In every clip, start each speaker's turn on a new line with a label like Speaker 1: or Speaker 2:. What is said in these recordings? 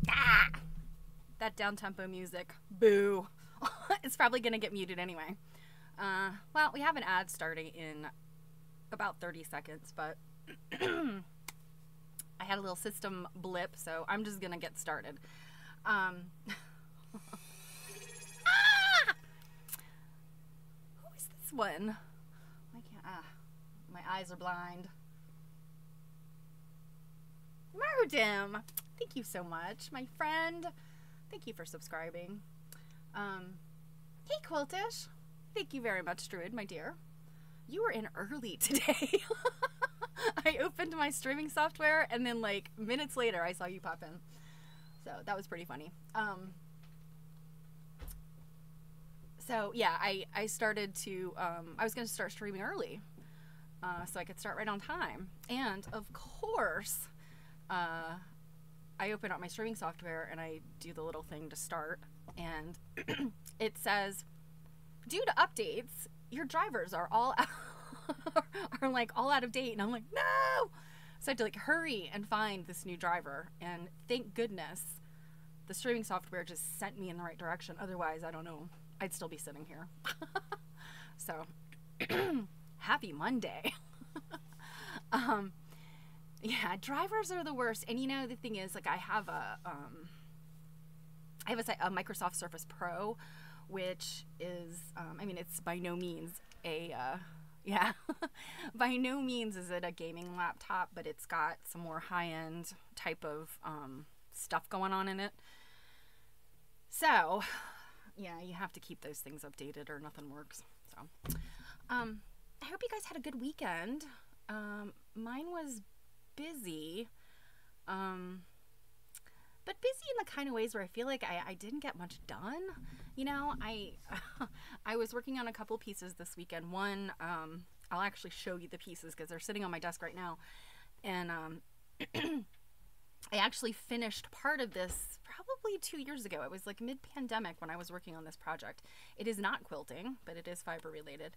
Speaker 1: Ah! That down-tempo music. Boo. It's probably going to get muted anyway. Well, we have an ad starting in about 30 seconds, but I had a little system blip, so I'm just going to get started. Ah! Who is this one? I can't, my eyes are blind. Mardim! Thank you so much, my friend. Thank you for subscribing. Hey, Quiltish. Thank you very much, Druid, my dear. You were in early today. I opened my streaming software, and then, like, minutes later, I saw you pop in. So, that was pretty funny. So, yeah, I started to, I was going to start streaming early, so I could start right on time. And, of course, I open up my streaming software, and I do the little thing to start, and it says, due to updates, your drivers are all are like all out of date. And I'm like, no! So I had to like hurry and find this new driver. And thank goodness the streaming software just sent me in the right direction. Otherwise, I don't know, I'd still be sitting here. So happy Monday. Yeah, drivers are the worst. And you know, the thing is, like, I have a Microsoft Surface Pro, which is, I mean, it's by no means a, yeah, by no means is it a gaming laptop, but it's got some more high-end type of stuff going on in it. So, yeah, you have to keep those things updated or nothing works. So, I hope you guys had a good weekend. Mine was busy, but busy in the kind of ways where I feel like I didn't get much done. You know, I was working on a couple pieces this weekend. One, I'll actually show you the pieces because they're sitting on my desk right now. And I actually finished part of this probably 2 years ago. It was like mid-pandemic when I was working on this project. It is not quilting, but it is fiber related.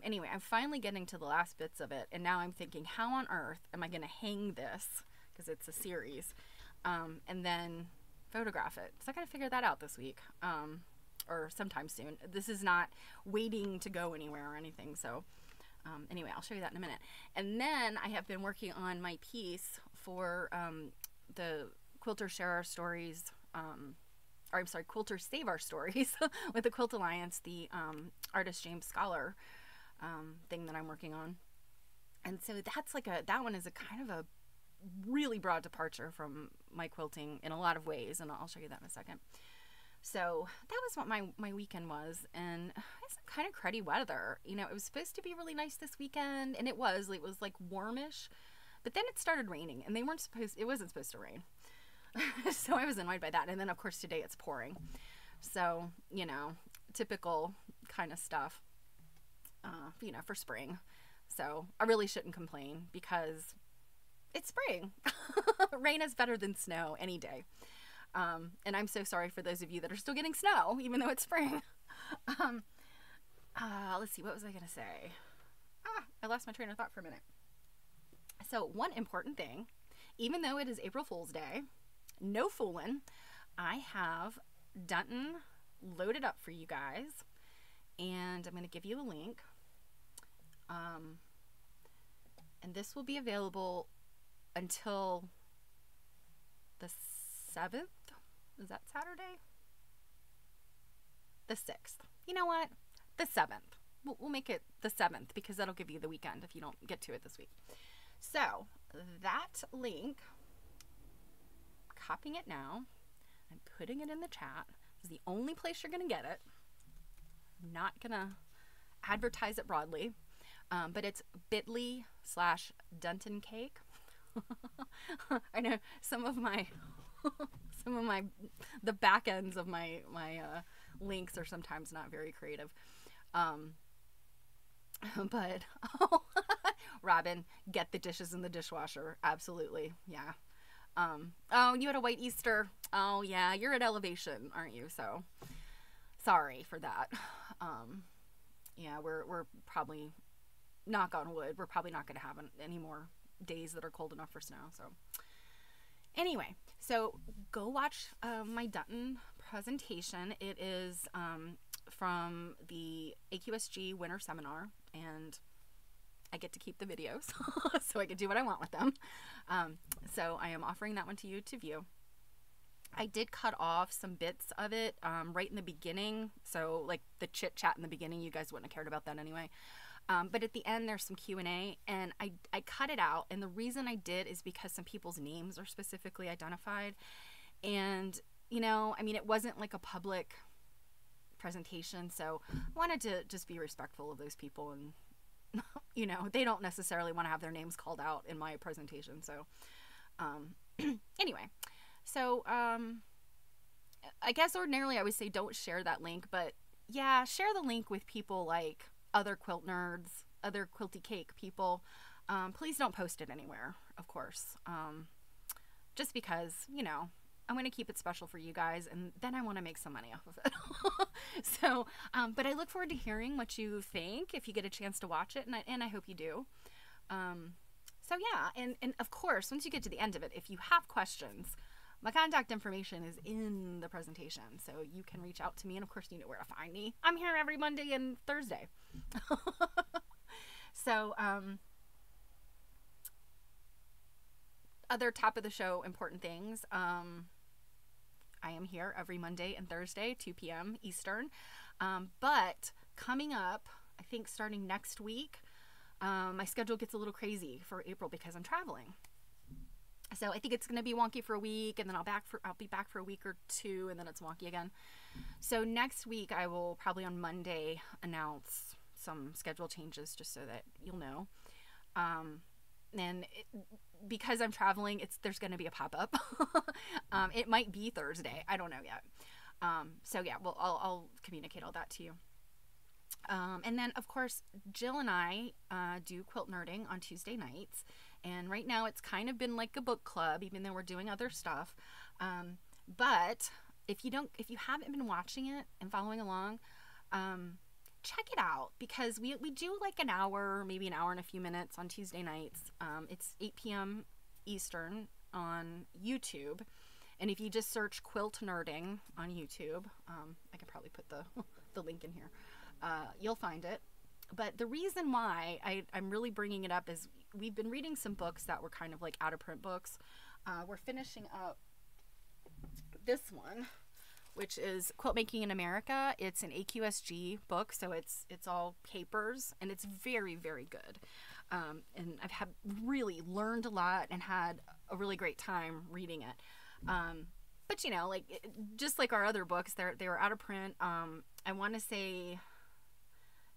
Speaker 1: Anyway, I'm finally getting to the last bits of it. And now I'm thinking, how on earth am I going to hang this? Because it's a series. And then photograph it. So I gotta figure that out this week, or sometime soon. This is not waiting to go anywhere or anything. So anyway, I'll show you that in a minute. And then I have been working on my piece for the Quilters Share Our Stories, or I'm sorry, Quilters Save Our Stories with the Quilt Alliance, the artist James Scholar thing that I'm working on. And so that's like that one is a kind of a really broad departure from my quilting in a lot of ways, and I'll show you that in a second. So that was what my weekend was, and it's kind of cruddy weather. You know, it was supposed to be really nice this weekend, and it was like warmish, but then it started raining, and it wasn't supposed to rain. So I was annoyed by that. And then of course today it's pouring. So, you know, typical kind of stuff, you know, for spring. So I really shouldn't complain because it's spring. Rain is better than snow any day. And I'm so sorry for those of you that are still getting snow, even though it's spring. Let's see, what was I going to say? I lost my train of thought for a minute. So one important thing, even though it is April Fool's Day, no fooling, I have Dunton loaded up for you guys, and I'm going to give you a link. And this will be available until the 7th. Is that Saturday? The 6th. You know what? The 7th. We'll make it the 7th because that'll give you the weekend if you don't get to it this week. So that link, copying it now, I'm putting it in the chat. This is the only place you're going to get it. I'm not going to advertise it broadly, but it's bit.ly/Dunton Cake. I know some of the back ends of my links are sometimes not very creative. But Robin, get the dishes in the dishwasher. Absolutely. Yeah. Oh, you had a white Easter. Oh yeah, you're at elevation, aren't you? So sorry for that. Yeah, we're probably, knock on wood, we're probably not going to have any more days that are cold enough for snow. So anyway, So go watch my Dutton presentation. It is from the AQSG Winter Seminar, and I get to keep the videos, so I can do what I want with them. So I am offering that one to you to view. I did cut off some bits of it right in the beginning, so like the chit chat in the beginning, you guys wouldn't have cared about that anyway. But at the end, there's some Q&A, and I cut it out, and the reason I did is because some people's names are specifically identified, and, you know, I mean, it wasn't like a public presentation, so I wanted to just be respectful of those people, and, you know, they don't necessarily want to have their names called out in my presentation, so, anyway, so, I guess ordinarily I would say don't share that link, but yeah, share the link with people like other quilt nerds, other quilty cake people. Please don't post it anywhere, of course. Just because, you know, I'm going to keep it special for you guys, and then I want to make some money off of it. So, but I look forward to hearing what you think if you get a chance to watch it, and I hope you do. So yeah, and of course, once you get to the end of it, if you have questions, my contact information is in the presentation, so you can reach out to me, and of course you know where to find me. I'm here every Monday and Thursday. So, other top of the show important things. I am here every Monday and Thursday, 2 p.m. Eastern. But coming up, I think starting next week, my schedule gets a little crazy for April because I'm traveling. So I think it's going to be wonky for a week, and then I'll be back for a week or two, and then it's wonky again. So next week I will probably on Monday announce some schedule changes just so that you'll know. And because I'm traveling, there's going to be a pop-up. It might be Thursday. I don't know yet. So yeah, well, I'll communicate all that to you. And then of course, Jill and I do quilt nerding on Tuesday nights. And right now it's kind of been like a book club, even though we're doing other stuff. But if you haven't been watching it and following along, check it out, because we do like an hour, maybe an hour and a few minutes on Tuesday nights. It's 8 p.m. Eastern on YouTube. And if you just search Quilt Nerding on YouTube, I can probably put the link in here, you'll find it. But the reason why I'm really bringing it up is we've been reading some books that were kind of like out of print books. We're finishing up this one, which is Quilt Making in America. It's an AQSG book, so it's all papers, and it's very, very good. And I've really learned a lot and had a really great time reading it. But you know, like just like our other books, they were out of print. I want to say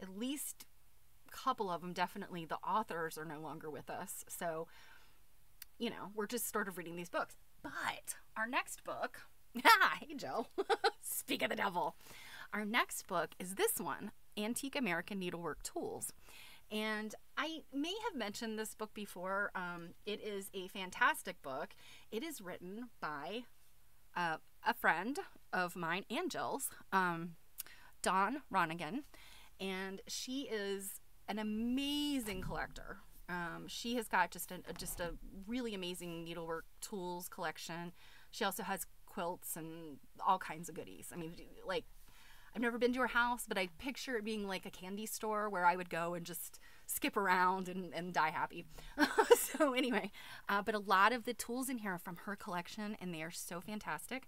Speaker 1: at least a couple of them, definitely the authors are no longer with us. So, you know, we're just sort of reading these books. But our next book, hey Jill, speak of the devil. Our next book is this one, Antique American Needlework Tools. And I may have mentioned this book before. It is a fantastic book. It is written by a friend of mine and Jill's, Dawn Ronigan. And she is an amazing collector. She has got just a really amazing needlework tools collection. She also has quilts and all kinds of goodies. I mean, like, I've never been to her house, but I picture it being like a candy store where I would go and just skip around and die happy. So anyway, but a lot of the tools in here are from her collection, and they are so fantastic.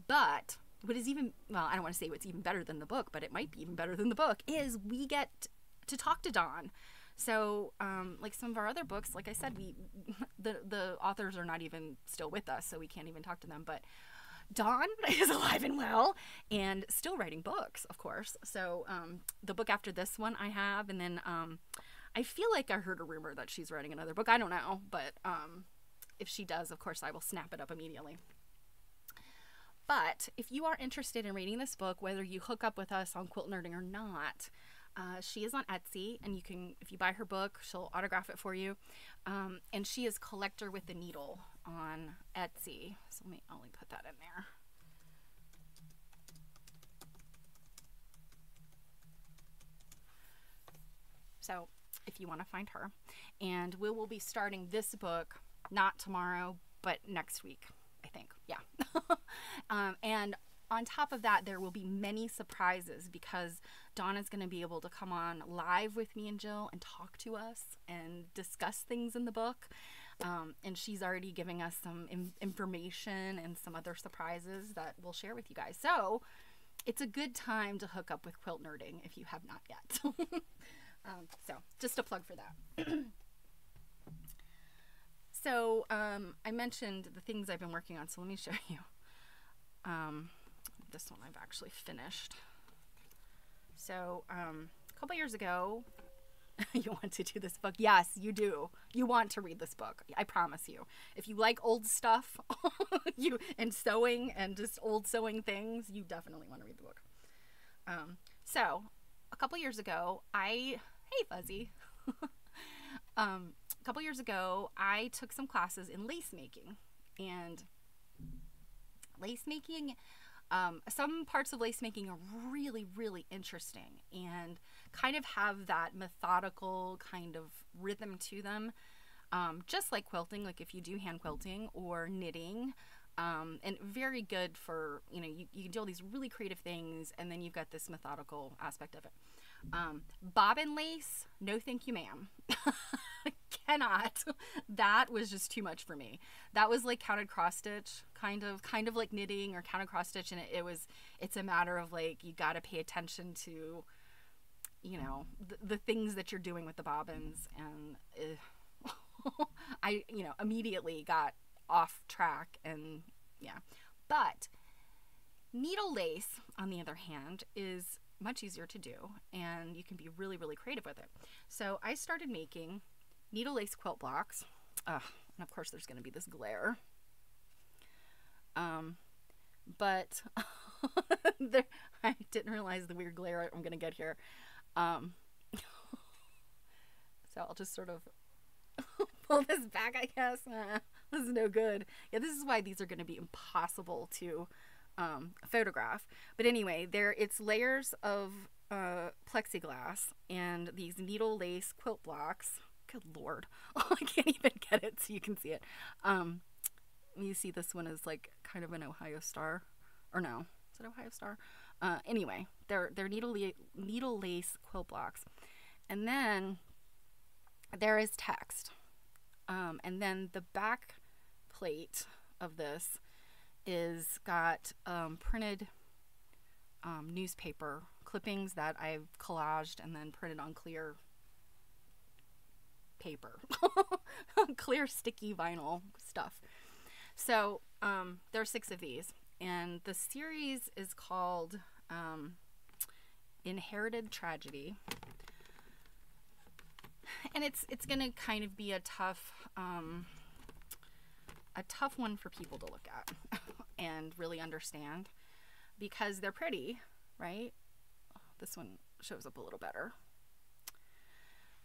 Speaker 1: But what is even, well, I don't want to say what's even better than the book, but it might be even better than the book, is we get to talk to Dawn. So, like some of our other books, like I said, the authors are not even still with us, so we can't even talk to them. But Dawn is alive and well and still writing books, of course. So, the book after this one I have, and then I feel like I heard a rumor that she's writing another book. I don't know, but if she does, of course, I will snap it up immediately. But if you are interested in reading this book, whether you hook up with us on Quilt Nerding or not, she is on Etsy, and you can, if you buy her book, she'll autograph it for you. And she is Collector with the Needle on Etsy. So let me only put that in there. So if you want to find her. And we will be starting this book, not tomorrow, but next week, I think. on top of that, there will be many surprises because Donna's going to be able to come on live with me and Jill and talk to us and discuss things in the book. And she's already giving us some information and some other surprises that we'll share with you guys. So it's a good time to hook up with quilt nerding if you have not yet. So just a plug for that. So I mentioned the things I've been working on. So let me show you. This one I've actually finished. So a couple years ago, you want to do this book? Yes, you do. You want to read this book. I promise you. If you like old stuff and sewing and just old sewing things, you definitely want to read the book. So a couple years ago, hey Fuzzy. A couple years ago, I took some classes in lace making. And lace making, some parts of lace making are really, really interesting and kind of have that methodical kind of rhythm to them, just like quilting, like if you do hand quilting or knitting, and very good for, you know, you can do all these really creative things, and then you've got this methodical aspect of it. Bobbin lace, no thank you ma'am. Cannot. That was just too much for me. That was like counted cross stitch, kind of like knitting or counted cross stitch, and it's a matter of like you got to pay attention to, you know, the things that you're doing with the bobbins, and I immediately got off track, and yeah. But needle lace, on the other hand, is much easier to do, and you can be really, really creative with it. So I started making needle lace quilt blocks, and of course there's going to be this glare, but I didn't realize the weird glare I'm going to get here, so I'll just sort of pull this back, I guess. This is no good. Yeah, this is why these are going to be impossible to photograph. But anyway, it's layers of plexiglass and these needle lace quilt blocks. Good Lord. I can't even get it so you can see it. You see this one is like kind of an Ohio Star. Or no, is it Ohio Star? Anyway, they're needle lace quilt blocks. And then there is text. And then the back plate of this is got printed newspaper clippings that I've collaged and then printed on clear paper. Clear sticky vinyl stuff. So there are 6 of these, and the series is called Inherited Tragedy, and it's gonna kind of be a tough one for people to look at and really understand, because they're pretty, right? This one shows up a little better,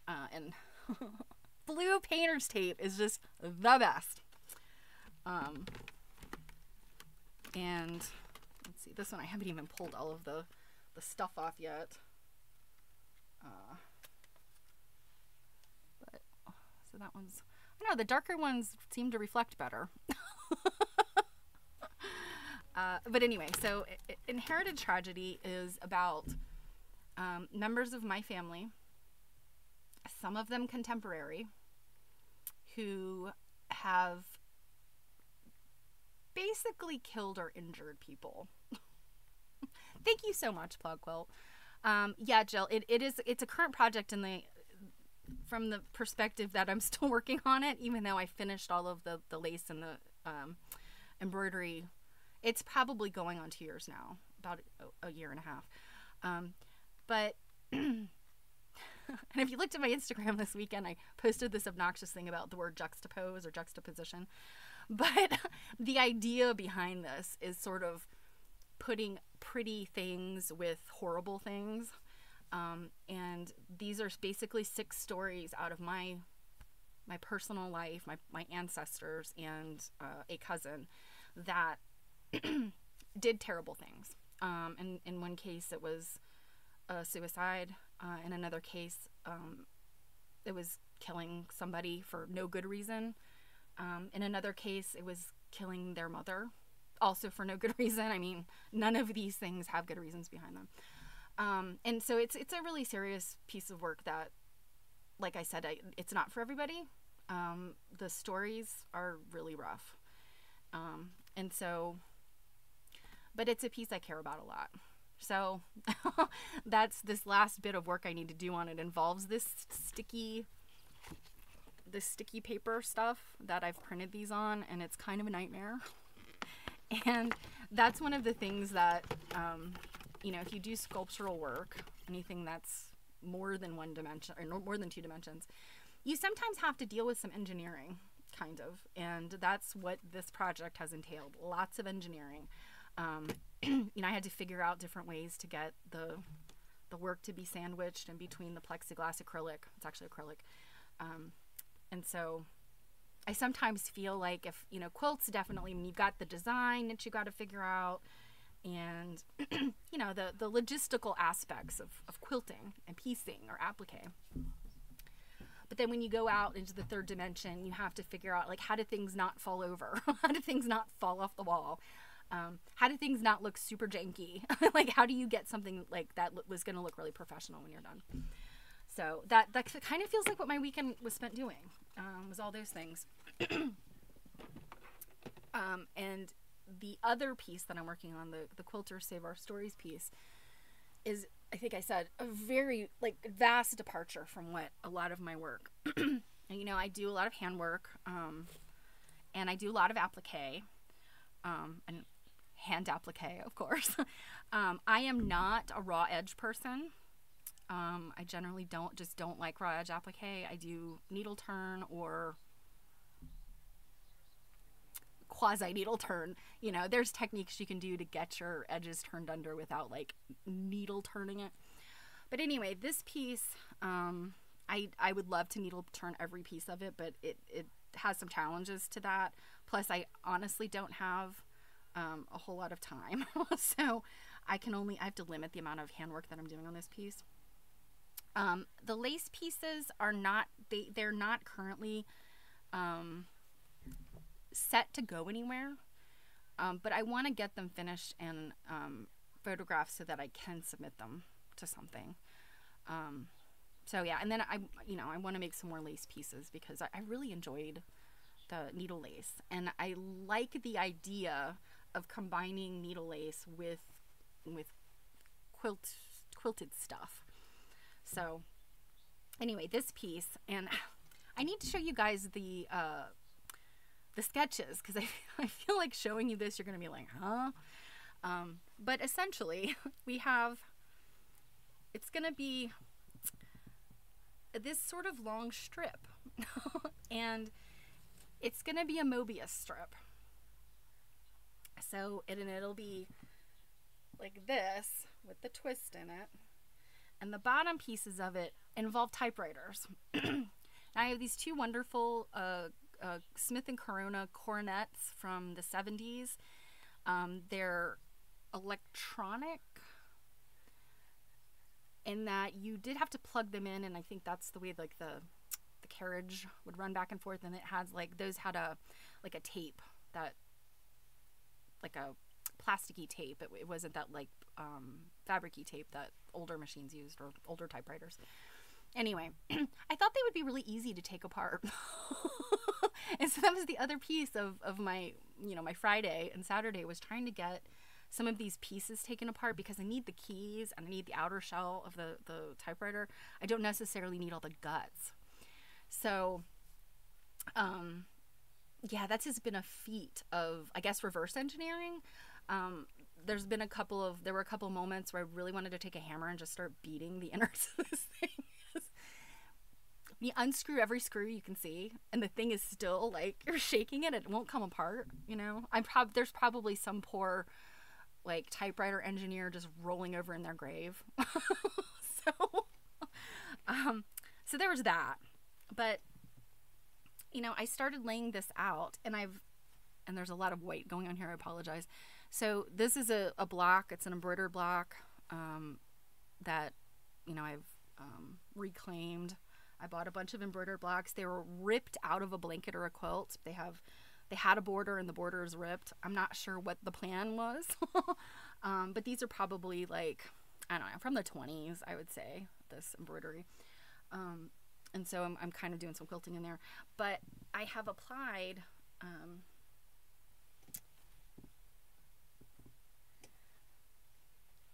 Speaker 1: and blue painter's tape is just the best. And let's see, this one I haven't even pulled all of the stuff off yet. But so that one's, I don't know, the darker ones seem to reflect better. But anyway, so Inherited Tragedy is about members of my family, some of them contemporary, who have basically killed or injured people. Thank you so much, Plug Quilt. Yeah, Jill, it's a current project from the perspective that I'm still working on it, even though I finished all of the lace and the embroidery. It's probably going on 2 years now, about a year and a half. But and if you looked at my Instagram this weekend, I posted this obnoxious thing about the word juxtapose or juxtaposition. But the idea behind this is sort of putting pretty things with horrible things. And these are basically 6 stories out of my personal life, my ancestors, and a cousin that did terrible things. And in one case, it was a suicide. In another case, it was killing somebody for no good reason. In another case, it was killing their mother. also for no good reason. I mean, none of these things have good reasons behind them. And so it's a really serious piece of work that, like I said, it's not for everybody. The stories are really rough. And so, but it's a piece I care about a lot. So that's this last bit of work I need to do on it involves this sticky paper stuff that I've printed these on, and it's kind of a nightmare. And that's one of the things that, you know, if you do sculptural work, anything that's more than one dimension or more than two dimensions, you sometimes have to deal with some engineering, kind of. And that's what this project has entailed. Lots of engineering. You know, I had to figure out different ways to get the work to be sandwiched in between the plexiglass acrylic. It's actually acrylic. And so I sometimes feel like if, you know, quilts definitely, when you've got the design that you got to figure out, and, you know, the logistical aspects of quilting and piecing or applique. But then when you go out into the third dimension, you have to figure out, like, how do things not fall over? How do things not fall off the wall? How do things not look super janky? Like, how do you get something like that was going to look really professional when you're done? So that kind of feels like what my weekend was spent doing, was all those things. And the other piece that I'm working on, the Quilters Save Our Stories piece, is, I think I said, a very, like, vast departure from what a lot of my work. And, you know, I do a lot of handwork, and I do a lot of applique, and hand applique, of course. I am not a raw edge person. I generally don't like raw edge applique. I do needle turn or quasi needle turn. You know, there's techniques you can do to get your edges turned under without, like, needle turning it. But anyway, this piece, I would love to needle turn every piece of it, but it has some challenges to that. Plus, I honestly don't have a whole lot of time. So I have to limit the amount of handwork that I'm doing on this piece. The lace pieces are not, they're not currently set to go anywhere, but I want to get them finished and photographed so that I can submit them to something. So yeah, and then I want to make some more lace pieces because I really enjoyed the needle lace, and I like the idea of combining needle lace with quilted stuff. So anyway, this piece, and I need to show you guys the sketches, because I feel like showing you this, you're going to be like, huh? But essentially, it's going to be this sort of long strip, and it's going to be a Mobius strip. So it'll be like this with the twist in it. And the bottom pieces of it involve typewriters. I have these two wonderful Smith & Corona coronets from the 70s. They're electronic in that you did have to plug them in, and I think that's the way, like, the carriage would run back and forth, and those had a tape, that, like a plasticky tape. It wasn't that, like, fabric-y tape that older machines used, or older typewriters. Anyway, I thought they would be really easy to take apart. And so that was the other piece of my, my Friday and Saturday, was trying to get some of these pieces taken apart, because I need the keys and I need the outer shell of the typewriter. I don't necessarily need all the guts. So, yeah, that's just been a feat of, I guess, reverse engineering. There were a couple of moments where I really wanted to take a hammer and just start beating the innards of this thing. You unscrew every screw you can see, and the thing is still, like, you're shaking it won't come apart, there's probably some poor, like, typewriter engineer just rolling over in their grave. So there was that. But, I started laying this out, and there's a lot of white going on here, I apologize. So this is a block, it's an embroidered block, that, I've reclaimed. I bought a bunch of embroidered blocks. They were ripped out of a blanket or a quilt. They have they had a border and the border is ripped. I'm not sure what the plan was. But these are probably like, I don't know, from the 20s, I would say, this embroidery. And so I'm kind of doing some quilting in there. But I have applied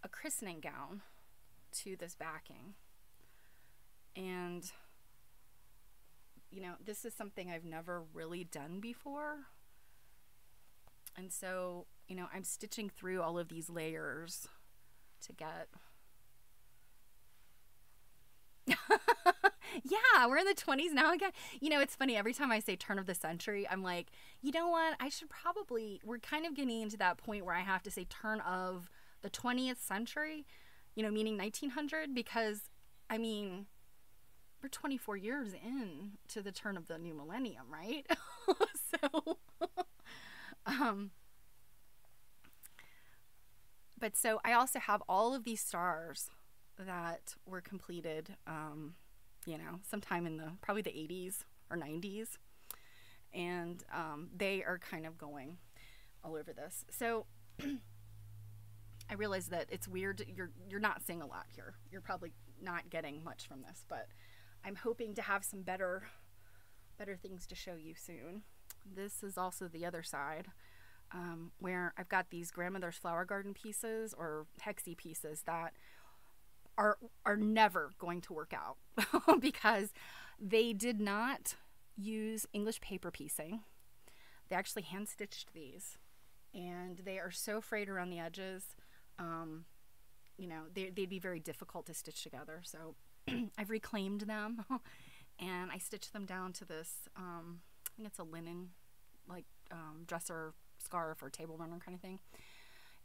Speaker 1: a christening gown to this backing. And, you know, this is something I've never really done before. And so, you know, I'm stitching through all of these layers to get... Yeah, we're in the 20s now again. You know, it's funny. Every time I say turn of the century, I'm like, you know what? I should probably... We're kind of getting into that point where I have to say turn of the 20th century, you know, meaning 1900, because, I mean... We're 24 years in to the turn of the new millennium, right? So, but so I also have all of these stars that were completed, you know, sometime in probably the 80s or 90s. And they are kind of going all over this. So I realize that it's weird. You're not seeing a lot here. You're probably not getting much from this, but I'm hoping to have some better things to show you soon. This is also the other side, where I've got these grandmother's flower garden pieces or hexie pieces that are never going to work out because they did not use English paper piecing. They actually hand stitched these, and they are so frayed around the edges. You know, they'd be very difficult to stitch together. So I've reclaimed them and I stitched them down to this, I think it's a linen, like, dresser scarf or table runner kind of thing.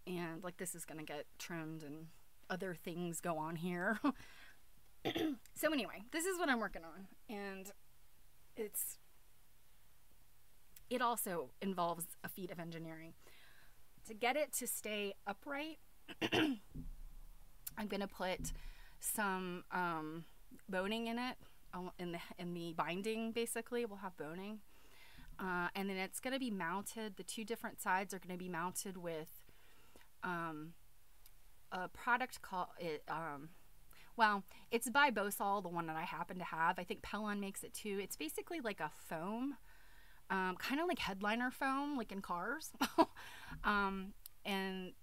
Speaker 1: And like, this is going to get trimmed and other things go on here. So anyway, this is what I'm working on. And it also involves a feat of engineering. To get it to stay upright, I'm going to put some boning in it, in the binding. Basically we'll have boning, and then it's going to be mounted. The two different sides are going to be mounted with a product called well, it's by Bosal, the one that I happen to have. I think Pellon makes it too. It's basically like a foam, kind of like headliner foam, like in cars. And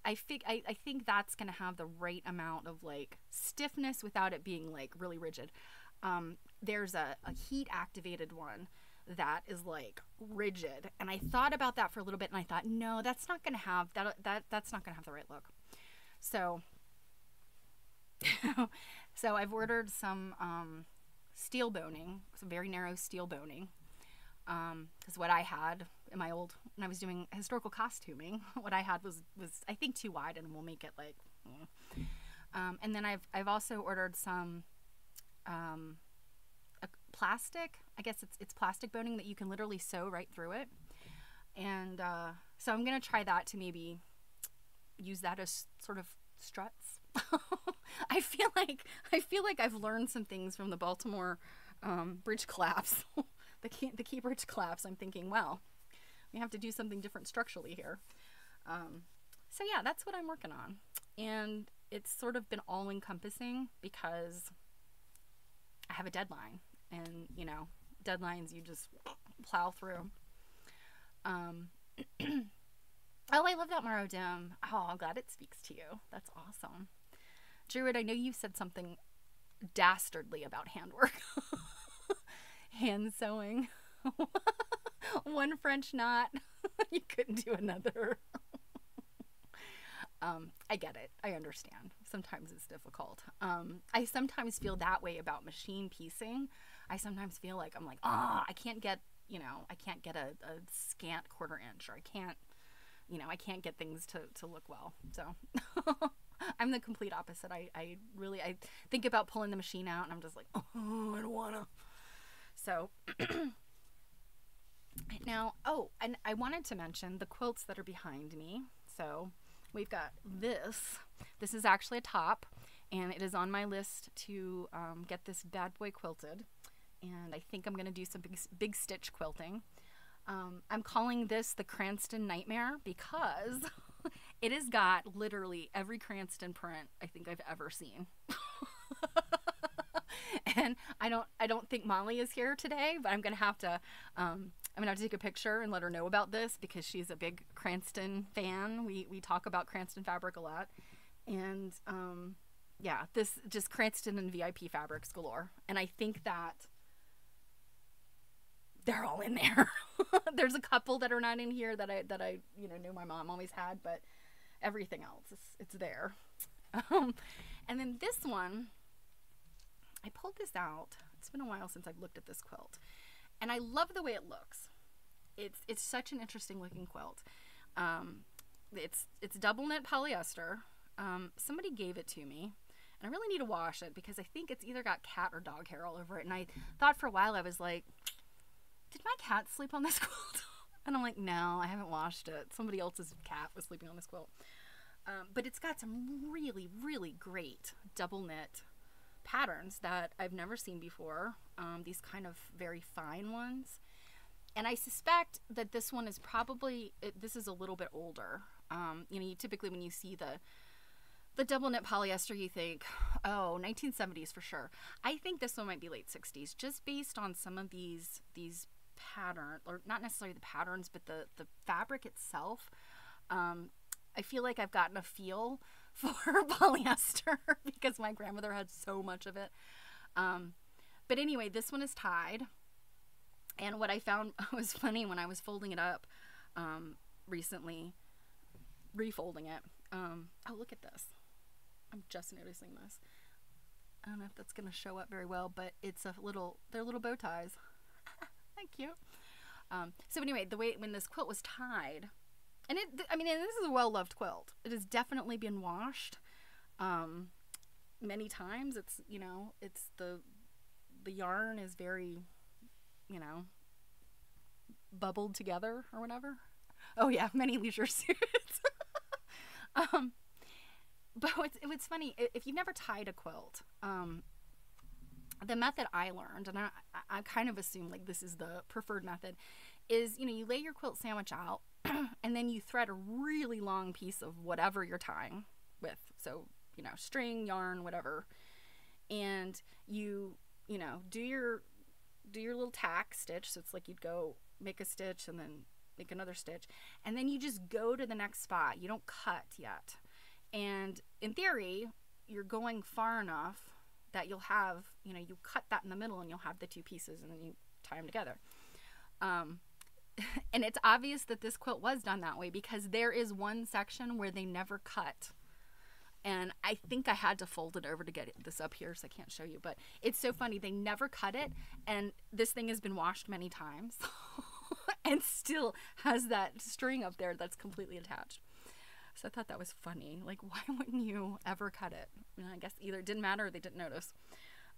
Speaker 1: I think that's going to have the right amount of like stiffness without it being like really rigid. There's a heat activated one that is like rigid. And I thought about that for a little bit and I thought, no, that's not going to have that's not going to have the right look. So, so I've ordered some, steel boning, some very narrow steel boning. Because what I had in my old, when I was doing historical costuming, what I had was I think too wide, and we'll make it like, and then I've also ordered some, a plastic, I guess it's plastic boning that you can literally sew right through it. And, so I'm going to try that to maybe use that as sort of struts. I feel like I've learned some things from the Baltimore, bridge collapse. The key bridge collapse. I'm thinking, well, we have to do something different structurally here. So yeah, that's what I'm working on. And it's sort of been all encompassing because I have a deadline, and you know, deadlines you just plow through. Oh, I love that Marodim. Oh, I'm glad it speaks to you. That's awesome. Druid, I know you said something dastardly about handwork. Hand sewing. One French knot. You couldn't do another. I get it. I understand. Sometimes it's difficult. I sometimes feel that way about machine piecing. I sometimes feel like I'm like, I can't get, you know, I can't get a scant 1/4 inch, or I can't get things to look well. So I'm the complete opposite. I think about pulling the machine out and I'm just like, I don't wanna. So now, and I wanted to mention the quilts that are behind me. So we've got this. This is actually a top, and it is on my list to get this bad boy quilted. And I think I'm going to do some big stitch quilting. I'm calling this the Cranston Nightmare because it has got literally every Cranston print I think I've ever seen. And I don't think Molly is here today, but I'm gonna have to take a picture and let her know about this because she's a big Cranston fan. We talk about Cranston fabric a lot, and yeah, this just Cranston and VIP fabrics galore. And I think that they're all in there. There's a couple that are not in here that I knew my mom always had, but everything else it's there. And then this one, I pulled this out. It's been a while since I've looked at this quilt, and I love the way it looks. It's such an interesting looking quilt. It's double knit polyester. Somebody gave it to me, and I really need to wash it because I think it's either got cat or dog hair all over it. And I thought for a while, I was like, did my cat sleep on this quilt? And I'm like, no, I haven't washed it. Somebody else's cat was sleeping on this quilt. But it's got some really, really great double knit patterns that I've never seen before. These kind of very fine ones. And I suspect that this one is probably, this is a little bit older. You typically when you see the double knit polyester, you think, oh, 1970s for sure. I think this one might be late 60s, just based on some of these pattern, or not necessarily the patterns, but the fabric itself. I feel like I've gotten a feel for polyester because my grandmother had so much of it. But anyway, this one is tied. And what I found was funny when I was folding it up recently, refolding it. Oh, look at this. I'm just noticing this. I don't know if that's going to show up very well, but it's they're little bow ties. Cute. So anyway, the way when this quilt was tied, and and this is a well-loved quilt. It has definitely been washed many times. It's it's the yarn is very bubbled together or whatever. Oh yeah, many leisure suits. But what's funny, if you've never tied a quilt, the method I learned, and I kind of assume like this is the preferred method, is you lay your quilt sandwich out and then you thread a really long piece of whatever you're tying with, so string, yarn, whatever, and you do your little tack stitch. So it's like you'd go make a stitch and then make another stitch, and then you just go to the next spot. You don't cut yet, and in theory you're going far enough that you'll have, you cut that in the middle and you'll have the two pieces and then you tie them together. And it's obvious that this quilt was done that way because there is one section where they never cut. And I think I had to fold it over to get this up here, so I can't show you, but it's so funny. They never cut it, and this thing has been washed many times and still has that string up there that's completely attached. So I thought that was funny. Like, why wouldn't you ever cut it? I guess either it didn't matter or they didn't notice.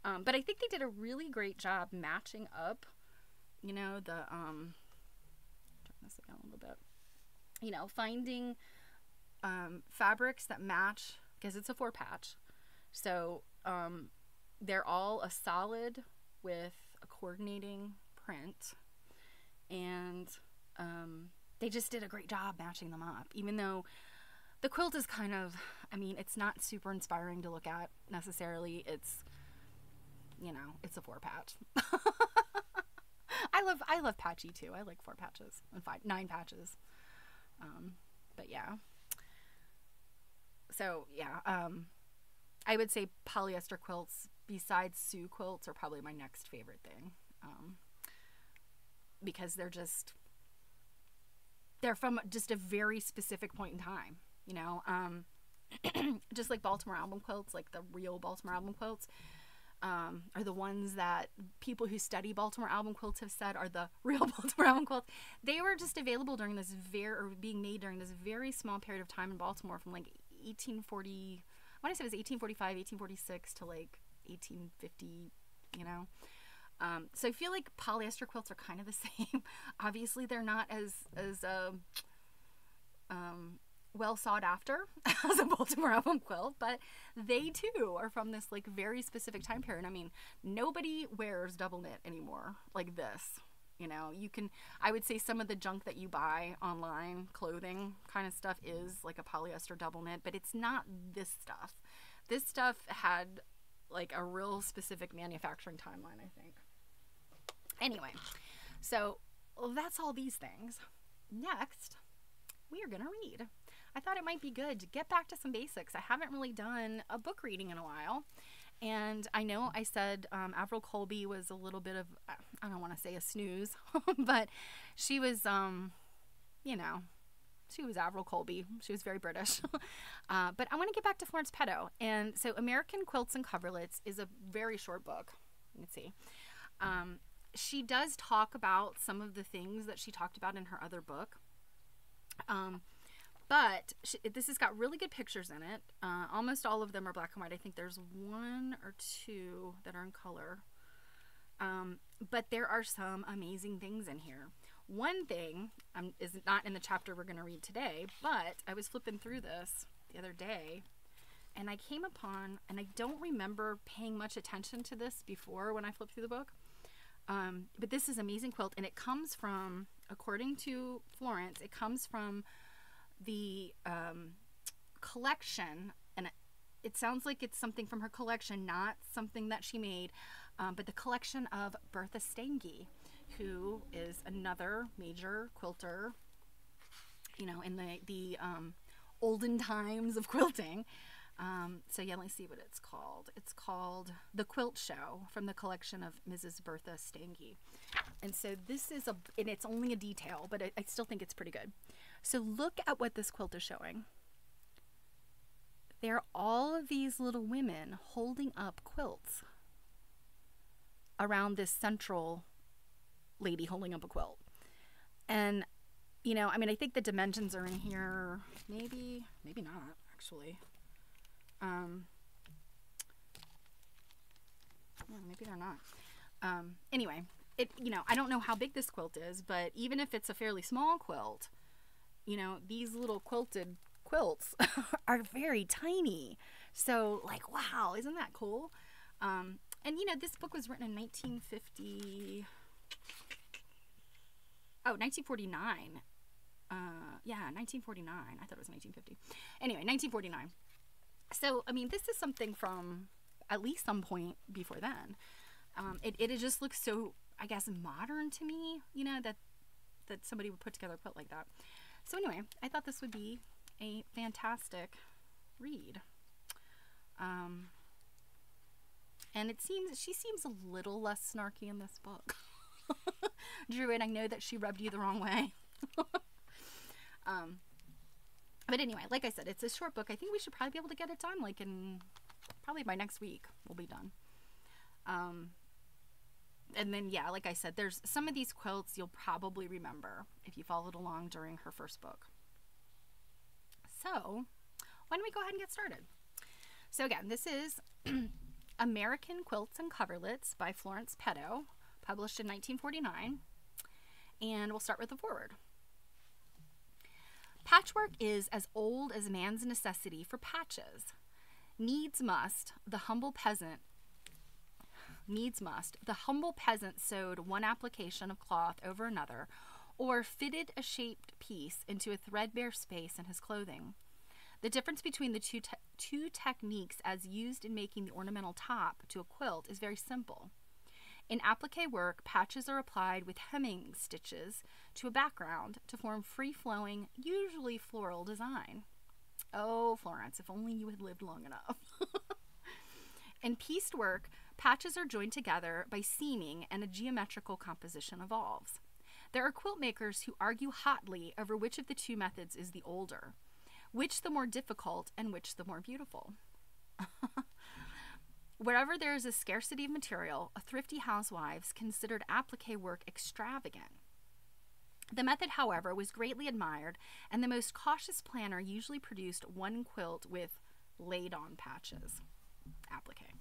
Speaker 1: But I think they did a really great job matching up, turn this down a little bit, finding fabrics that match, because it's a 4-patch. So they're all a solid with a coordinating print. And they just did a great job matching them up, even though the quilt is kind of, it's not super inspiring to look at necessarily. It's, it's a 4-patch. I love patchy too. I like 4 patches and 9 patches. But yeah. So yeah, I would say polyester quilts besides Sue quilts are probably my next favorite thing. Because they're from just a very specific point in time, just like Baltimore album quilts, like the real Baltimore album quilts, are the ones that people who study Baltimore album quilts have said are the real Baltimore album quilts. They were just available during this being made during this very small period of time in Baltimore from like 1840, I want to say it was 1845, 1846 to like 1850, so I feel like polyester quilts are kind of the same. Obviously, they're not as well sought after as a Baltimore album quilt, but they too are from this like very specific time period. Nobody wears double knit anymore like this. You know, you can, I would say some of the junk that you buy online, clothing kind of stuff, is like a polyester double knit, but it's not this stuff. This stuff had like a real specific manufacturing timeline, I think. Anyway, so that's all these things. Next, we are going to read. I thought it might be good to get back to some basics. I haven't really done a book reading in a while. And I know I said Avril Colby was a little bit of, I don't want to say a snooze, but she was, you know, she was Avril Colby. She was very British. But I want to get back to Florence Peto. And so American Quilts and Coverlets is a very short book. Let's see. She does talk about some of the things that she talked about in her other book. But this has got really good pictures in it. Almost all of them are black and white. I think there's one or two that are in color. But there are some amazing things in here. One thing is not in the chapter we're going to read today, but I was flipping through this the other day, and I came upon, and I don't remember paying much attention to this before when I flipped through the book, but this is an amazing quilt, and it comes from, according to Florence, it comes from the collection, and it sounds like it's something from her collection, not something that she made, but the collection of Bertha Stange, who is another major quilter, you know, in the olden times of quilting. So yeah, let me see what it's called. It's called The Quilt Show, from the collection of Mrs. Bertha Stange. And so this is and it's only a detail, but I still think it's pretty good. So look at what this quilt is showing. There are all of these little women holding up quilts around this central lady holding up a quilt. And, you know, I mean, I think the dimensions are in here. Maybe not, actually. Yeah, maybe they're not. Anyway, you know, I don't know how big this quilt is, but even if it's a fairly small quilt, you know, these little quilted quilts are very tiny. So, like, wow, isn't that cool? And, you know, this book was written in 1950. Oh, 1949. Yeah, 1949. I thought it was 1950. Anyway, 1949. So, I mean, this is something from at least some point before then. It just looks so, I guess, modern to me, you know, that somebody would put together a quilt like that. So anyway, I thought this would be a fantastic read. And she seems a little less snarky in this book. Druid, I know that she rubbed you the wrong way. But anyway, like I said, it's a short book. I think we should probably be able to get it done, like probably by next week we'll be done. And then, yeah, like I said, there's some of these quilts you'll probably remember if you followed along during her first book. So why don't we go ahead and get started? So again, this is American Quilts and Coverlets by Florence Peto, published in 1949. And we'll start with the foreword. Patchwork is as old as man's necessity for patches. Needs must, the humble peasant sewed one application of cloth over another, or fitted a shaped piece into a threadbare space in his clothing. The difference between the two techniques as used in making the ornamental top to a quilt is very simple. In applique work, patches are applied with hemming stitches to a background to form free-flowing, usually floral design. Oh, Florence, if only you had lived long enough. In pieced work, patches are joined together by seaming and a geometrical composition evolves. There are quilt makers who argue hotly over which of the two methods is the older, which the more difficult and which the more beautiful. Wherever there is a scarcity of material, thrifty housewives considered applique work extravagant. The method, however, was greatly admired, and the most cautious planner usually produced one quilt with laid-on patches. Applique.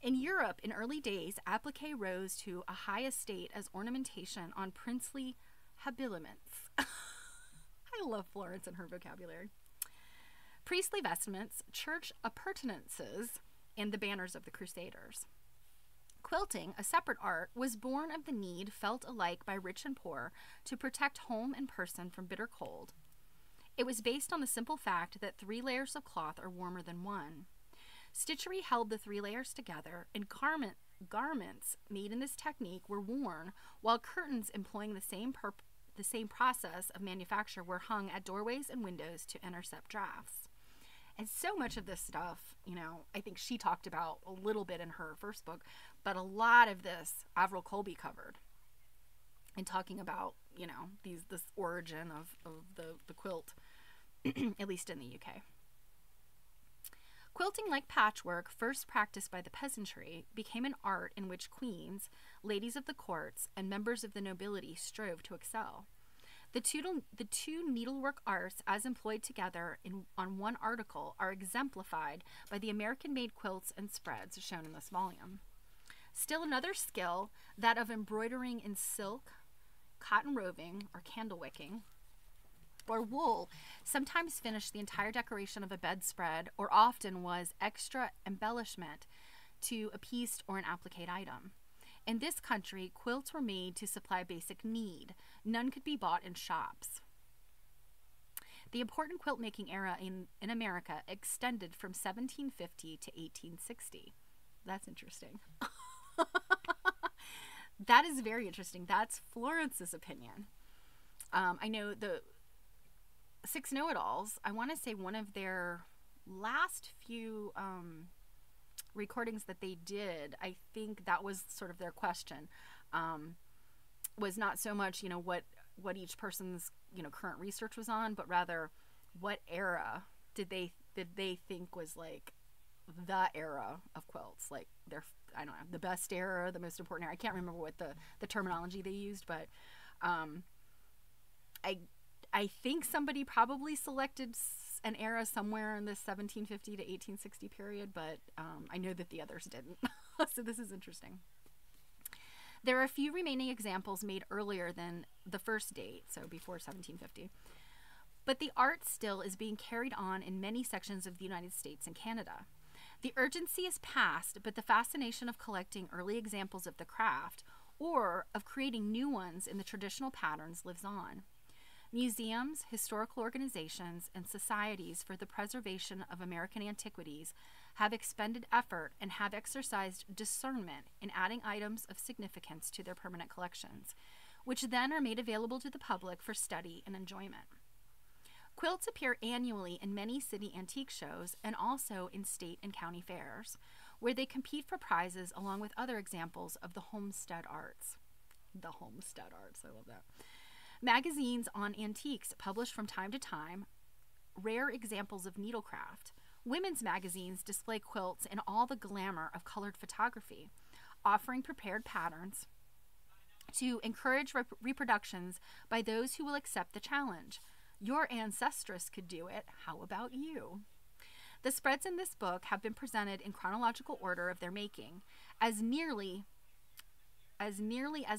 Speaker 1: In Europe, in early days, applique rose to a high estate as ornamentation on princely habiliments. I love Florence and her vocabulary. Priestly vestments, church appurtenances, and the banners of the Crusaders. Quilting, a separate art, was born of the need felt alike by rich and poor to protect home and person from bitter cold. It was based on the simple fact that 3 layers of cloth are warmer than one. Stitchery held the 3 layers together, and garments made in this technique were worn, while curtains employing the same process of manufacture were hung at doorways and windows to intercept drafts. And so much of this stuff, I think she talked about a little bit in her first book, but a lot of this Avril Colby covered in talking about, this origin of the quilt, at least in the UK. Quilting, like patchwork, first practiced by the peasantry, became an art in which queens, ladies of the courts, and members of the nobility strove to excel. The two needlework arts, as employed together on one article, are exemplified by the American-made quilts and spreads shown in this volume. Still another skill, that of embroidering in silk, cotton roving, or candle wicking, or wool, sometimes finished the entire decoration of a bedspread, or often was extra embellishment to a piece or an applique item. In this country, quilts were made to supply basic need. None could be bought in shops. The important quilt-making era in America extended from 1750 to 1860. That's interesting. That is very interesting. That's Florence's opinion. I know the Six Know-It-Alls, I want to say one of their last few recordings that they did, I think that was sort of their question, was not so much, what each person's, current research was on, but rather what era did they think was like the era of quilts, like I don't know, the best era, the most important era. I can't remember what the terminology they used, but I think somebody probably selected an era somewhere in the 1750 to 1860 period, but I know that the others didn't. So this is interesting. There are a few remaining examples made earlier than the first date, so before 1750. But the art still is being carried on in many sections of the United States and Canada. The urgency is past, but the fascination of collecting early examples of the craft, or of creating new ones in the traditional patterns, lives on. Museums, historical organizations, and societies for the preservation of American antiquities have expended effort and have exercised discernment in adding items of significance to their permanent collections, which then are made available to the public for study and enjoyment. Quilts appear annually in many city antique shows and also in state and county fairs, where they compete for prizes along with other examples of the homestead arts. The homestead arts, I love that. Magazines on antiques publish from time to time rare examples of needlecraft. Women's magazines display quilts in all the glamour of colored photography, offering prepared patterns to encourage reproductions by those who will accept the challenge. Your ancestress could do it. How about you? The spreads in this book have been presented in chronological order of their making, as nearly as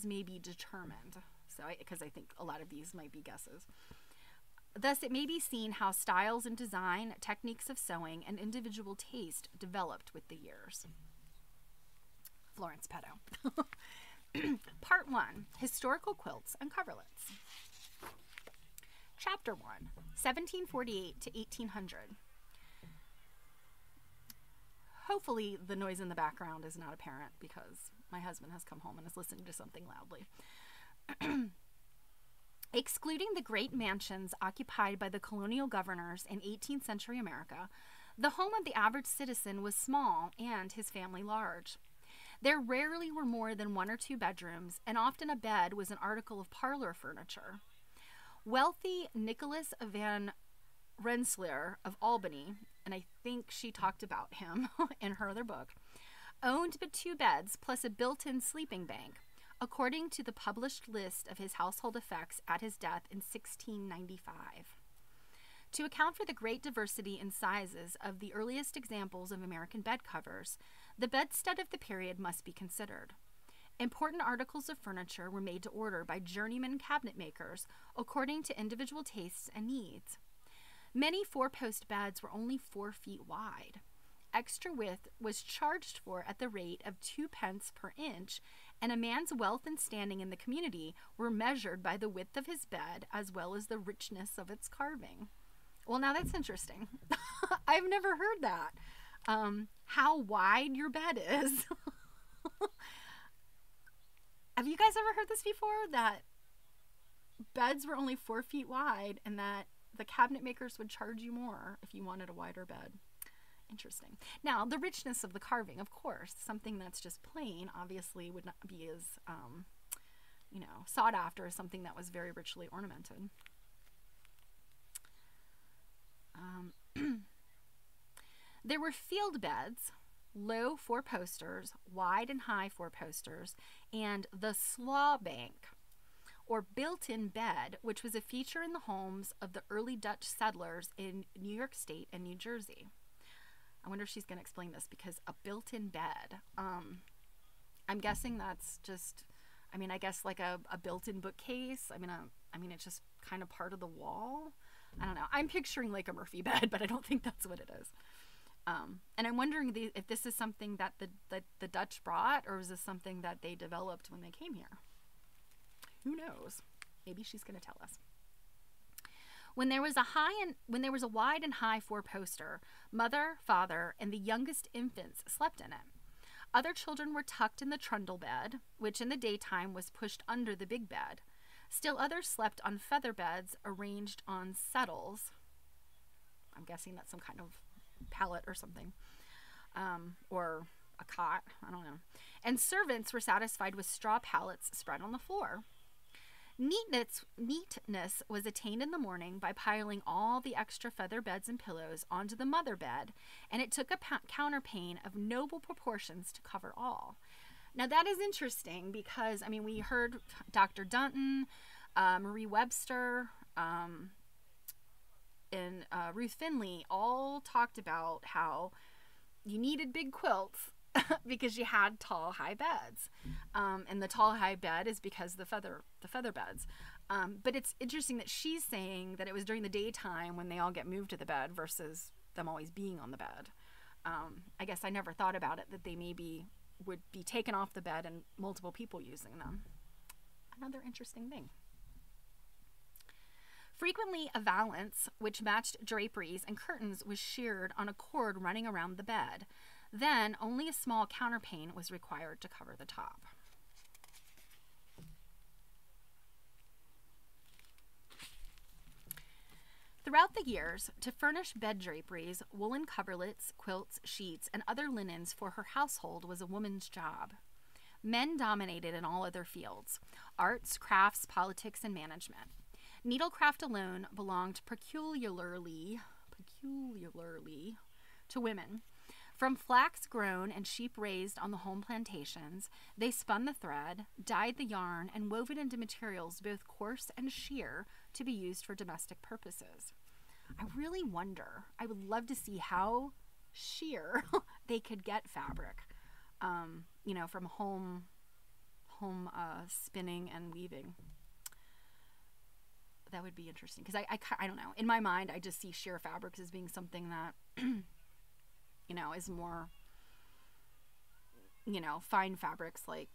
Speaker 1: may be determined. So, because I think a lot of these might be guesses. Thus, it may be seen how styles in design, techniques of sewing, and individual taste developed with the years. Florence Peto. Part 1, Historical Quilts and Coverlets. Chapter 1, 1748 to 1800. Hopefully the noise in the background is not apparent because my husband has come home and is listening to something loudly. Excluding the great mansions occupied by the colonial governors in 18th century America, the home of the average citizen was small and his family large. There rarely were more than 1 or 2 bedrooms, and often a bed was an article of parlor furniture. Wealthy Nicholas Van Rensselaer of Albany, and I think she talked about him in her other book, owned but 2 beds plus a built-in sleeping bank, according to the published list of his household effects at his death in 1695. To account for the great diversity in sizes of the earliest examples of American bed covers, the bedstead of the period must be considered. Important articles of furniture were made to order by journeyman cabinet makers according to individual tastes and needs. Many 4-post beds were only 4 feet wide. extra width was charged for at the rate of 2 pence per inch, and a man's wealth and standing in the community were measured by the width of his bed as well as the richness of its carving. Well, now that's interesting. I've never heard that. How wide your bed is. Have you guys ever heard this before? That beds were only 4 feet wide and that the cabinet makers would charge you more if you wanted a wider bed. Interesting. Now, the richness of the carving, of course, something that's just plain obviously would not be as, sought after as something that was very richly ornamented. There were field beds, low 4-posters, wide and high 4-posters, and the slaw bank, or built-in bed, which was a feature in the homes of the early Dutch settlers in New York State and New Jersey. I wonder if she's going to explain this, because a built-in bed, I'm guessing that's just, I guess like a built-in bookcase. It's just kind of part of the wall. I don't know. I'm picturing like a Murphy bed, but I don't think that's what it is. And I'm wondering if this is something that the Dutch brought, or is this something that they developed when they came here? Who knows? Maybe she's going to tell us. When there was a wide and high 4-poster, mother, father, and the youngest infants slept in it. Other children were tucked in the trundle bed, which in the daytime was pushed under the big bed. Still others slept on feather beds arranged on settles. I'm guessing that's some kind of pallet or something, or a cot, I don't know. And servants were satisfied with straw pallets spread on the floor. Neatness was attained in the morning by piling all the extra feather beds and pillows onto the mother bed, and it took a counterpane of noble proportions to cover all. Now that is interesting because, we heard Dr. Dunton, Marie Webster, and Ruth Finley all talked about how you needed big quilts because you had tall, high beds. And the tall, high bed is because the feather beds. But it's interesting that she's saying that it was during the daytime when they all get moved to the bed versus them always being on the bed. I guess I never thought about it, that they maybe would be taken off the bed and multiple people using them. Another interesting thing. Frequently, a valance, which matched draperies and curtains, was sheared on a cord running around the bed. Then, only a small counterpane was required to cover the top. Throughout the years, to furnish bed draperies, woolen coverlets, quilts, sheets, and other linens for her household was a woman's job. Men dominated in all other fields: arts, crafts, politics, and management. Needlecraft alone belonged peculiarly to women. From flax grown and sheep raised on the home plantations, they spun the thread, dyed the yarn, and wove it into materials both coarse and sheer to be used for domestic purposes. I really wonder, I would love to see how sheer they could get fabric, from home spinning and weaving. That would be interesting, because I don't know. In my mind, I just see sheer fabrics as being something that, is more, fine fabrics like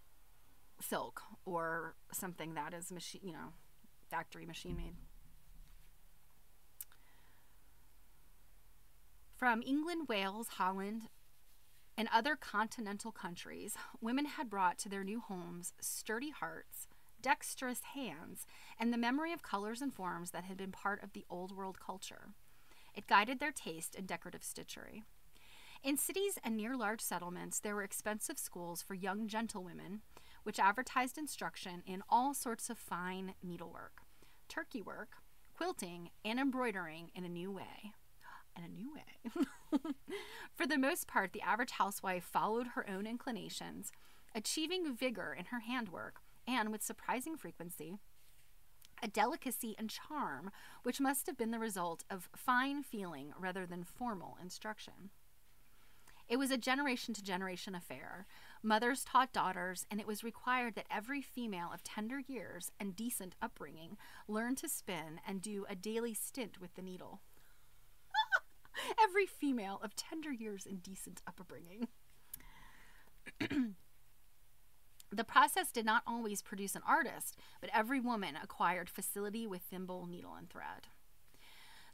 Speaker 1: silk, or something that is factory machine made. From England, Wales, Holland, and other continental countries, women had brought to their new homes sturdy hearts, dexterous hands, and the memory of colors and forms that had been part of the old world culture. It guided their taste in decorative stitchery. In cities and near large settlements, there were expensive schools for young gentlewomen, which advertised instruction in all sorts of fine needlework, turkey work, quilting, and embroidering in a new way. For the most part, the average housewife followed her own inclinations, achieving vigor in her handwork, and with surprising frequency, a delicacy and charm which must have been the result of fine feeling rather than formal instruction. It was a generation-to-generation affair. Mothers taught daughters, and it was required that every female of tender years and decent upbringing learn to spin and do a daily stint with the needle. every female of tender years and decent upbringing. The process did not always produce an artist, but every woman acquired facility with thimble, needle, and thread.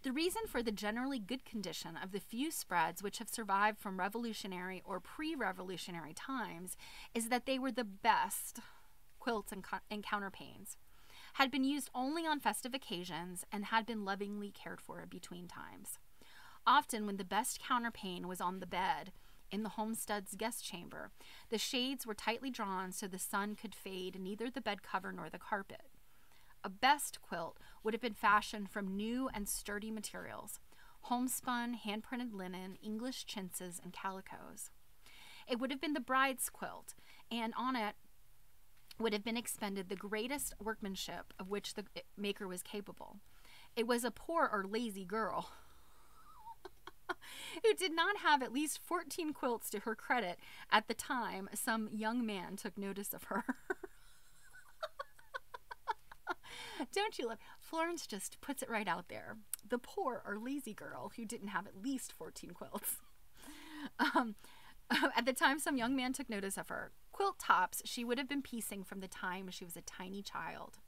Speaker 1: The reason for the generally good condition of the few spreads which have survived from revolutionary or pre-revolutionary times is that they were the best quilts and counterpanes, had been used only on festive occasions, and had been lovingly cared for between times. Often when the best counterpane was on the bed, in the homestead's guest chamber, the shades were tightly drawn so the sun could fade neither the bed cover nor the carpet. A best quilt would have been fashioned from new and sturdy materials, homespun, hand-printed linen, English chintzes, and calicos. It would have been the bride's quilt, and on it would have been expended the greatest workmanship of which the maker was capable. It was a poor or lazy girl who did not have at least 14 quilts to her credit at the time some young man took notice of her. Don't you love? Florence just puts it right out there. The poor or lazy girl who didn't have at least 14 quilts. At the time some young man took notice of her. Quilt tops she would have been piecing from the time she was a tiny child.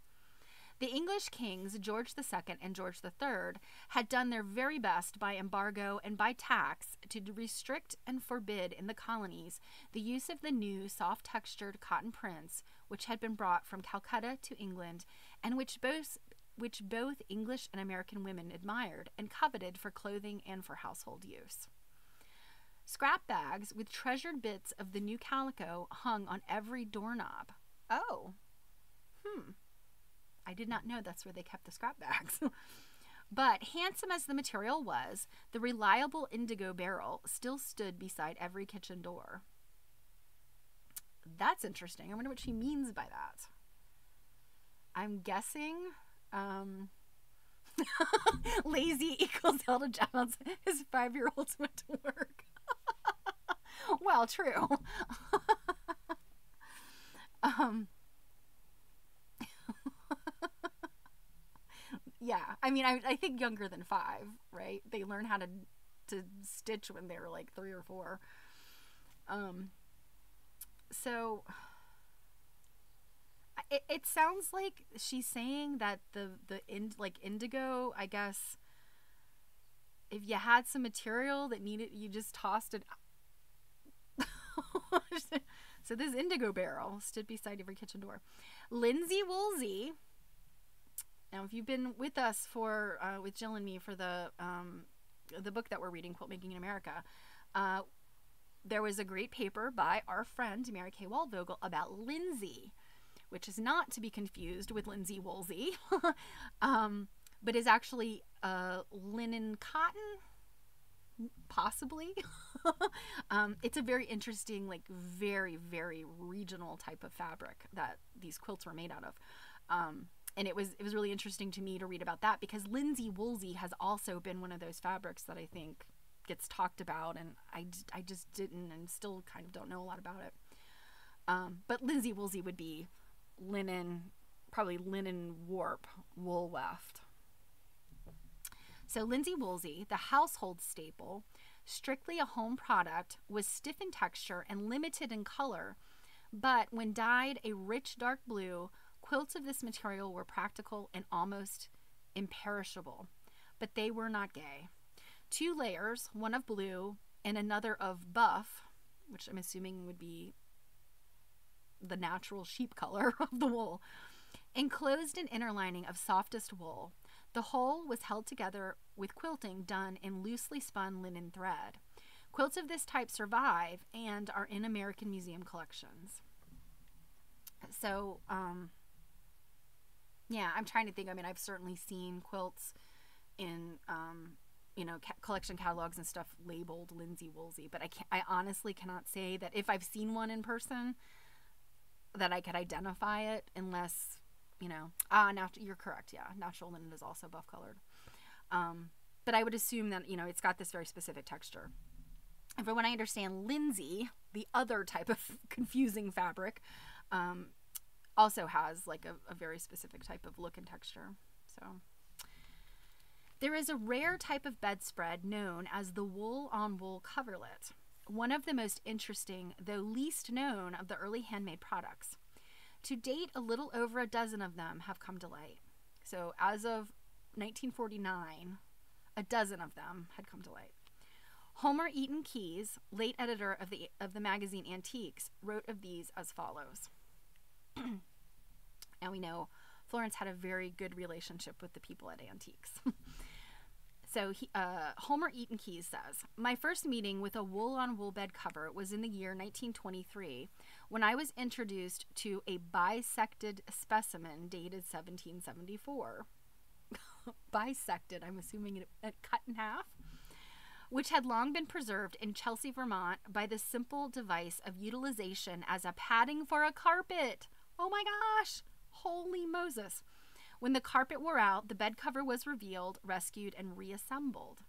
Speaker 1: The English kings, George II and George III, had done their very best by embargo and by tax to restrict and forbid in the colonies the use of the new soft-textured cotton prints which had been brought from Calcutta to England and which both English and American women admired and coveted for clothing and for household use. Scrap bags with treasured bits of the new calico hung on every doorknob. Oh, I did not know that's where they kept the scrap bags. But handsome as the material was, the reliable indigo barrel still stood beside every kitchen door. That's interesting. I wonder what she means by that. I'm guessing lazy equals Elder Jones. His 5-year-olds went to work. Well, true. Yeah, I mean, I think younger than 5, right? They learn how to stitch when they're like 3 or 4. So it sounds like she's saying that like indigo, I guess, if you had some material that needed, you just tossed it. So this indigo barrel stood beside every kitchen door. Linsey Woolsey. Now, if you've been with us for with Jill and me for the book that we're reading, Quilt Making in America, there was a great paper by our friend Mary Kay Waldvogel about Linsey, which is not to be confused with Linsey Woolsey, but is actually linen cotton, possibly. It's a very interesting, like very, very regional type of fabric that these quilts were made out of. And it was really interesting to me to read about that because Linsey Woolsey has also been one of those fabrics that I think gets talked about, and I just didn't and still kind of don't know a lot about it. But Linsey Woolsey would be linen, probably linen warp wool weft. So Linsey Woolsey, the household staple, strictly a home product, was stiff in texture and limited in color, but when dyed a rich dark blue, quilts of this material were practical and almost imperishable, but they were not gay. 2 layers, one of blue and another of buff, which I'm assuming would be the natural sheep color of the wool, enclosed an inner lining of softest wool. The whole was held together with quilting done in loosely spun linen thread. Quilts of this type survive and are in American museum collections. So, yeah, I'm trying to think. I mean, I've certainly seen quilts in, collection catalogs and stuff labeled Linsey Woolsey, but I honestly cannot say that if I've seen one in person that I could identify it unless, now you're correct. Yeah. Natural linen is also buff colored. But I would assume that, it's got this very specific texture. And from what I understand, Linsey, the other type of confusing fabric, also has like a very specific type of look and texture. So There is a rare type of bedspread known as the wool-on-wool coverlet, one of the most interesting, though least known, of the early handmade products. To date, a little over a dozen of them have come to light. So as of 1949, a dozen of them had come to light. Homer Eaton Keyes, late editor of the magazine Antiques, wrote of these as follows. And we know Florence had a very good relationship with the people at Antiques. So Homer Eaton Keyes says, "My first meeting with a wool-on-wool bed cover was in the year 1923 when I was introduced to a bisected specimen dated 1774. Bisected, I'm assuming it cut in half, which had long been preserved in Chelsea, Vermont by the simple device of utilization as a padding for a carpet. Oh my gosh, holy Moses. When the carpet wore out, the bed cover was revealed, rescued, and reassembled.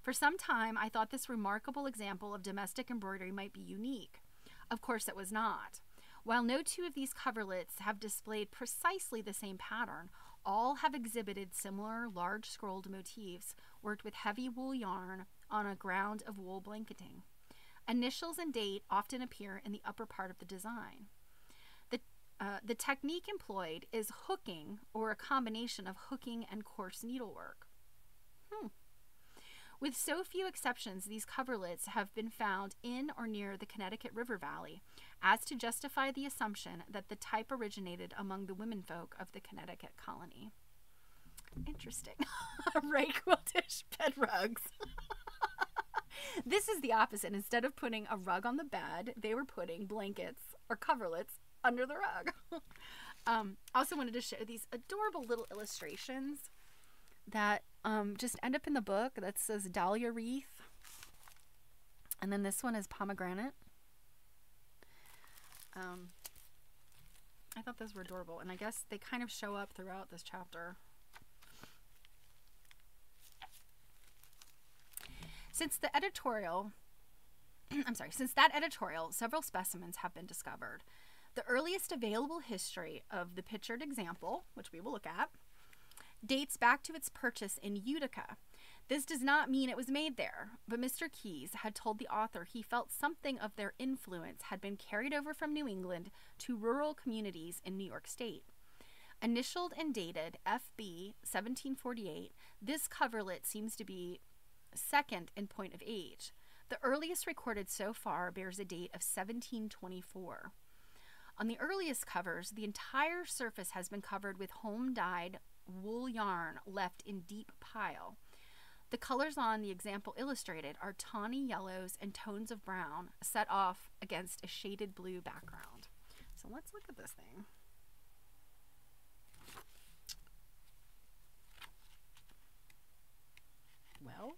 Speaker 1: For some time, I thought this remarkable example of domestic embroidery might be unique. Of course, it was not. While no two of these coverlets have displayed precisely the same pattern, all have exhibited similar large scrolled motifs worked with heavy wool yarn on a ground of wool blanketing. Initials and date often appear in the upper part of the design. The technique employed is hooking, or a combination of hooking and coarse needlework. With so few exceptions, these coverlets have been found in or near the Connecticut River Valley as to justify the assumption that the type originated among the womenfolk of the Connecticut colony. Interesting. Ray quiltish bed rugs. This is the opposite. Instead of putting a rug on the bed, they were putting blankets or coverlets under the rug. Also wanted to show these adorable little illustrations that just end up in the book. That says dahlia wreath, and then this one is pomegranate. I thought those were adorable, and I guess they kind of show up throughout this chapter. Since that editorial, several specimens have been discovered. The earliest available history of the pictured example, which we will look at, dates back to its purchase in Utica. This does not mean it was made there, but Mr. Keyes had told the author he felt something of their influence had been carried over from New England to rural communities in New York State. Initialed and dated FB 1748, this coverlet seems to be second in point of age. The earliest recorded so far bears a date of 1724. On the earliest covers, the entire surface has been covered with home-dyed wool yarn left in deep pile. The colors on the example illustrated are tawny yellows and tones of brown set off against a shaded blue background. So let's look at this thing. Well,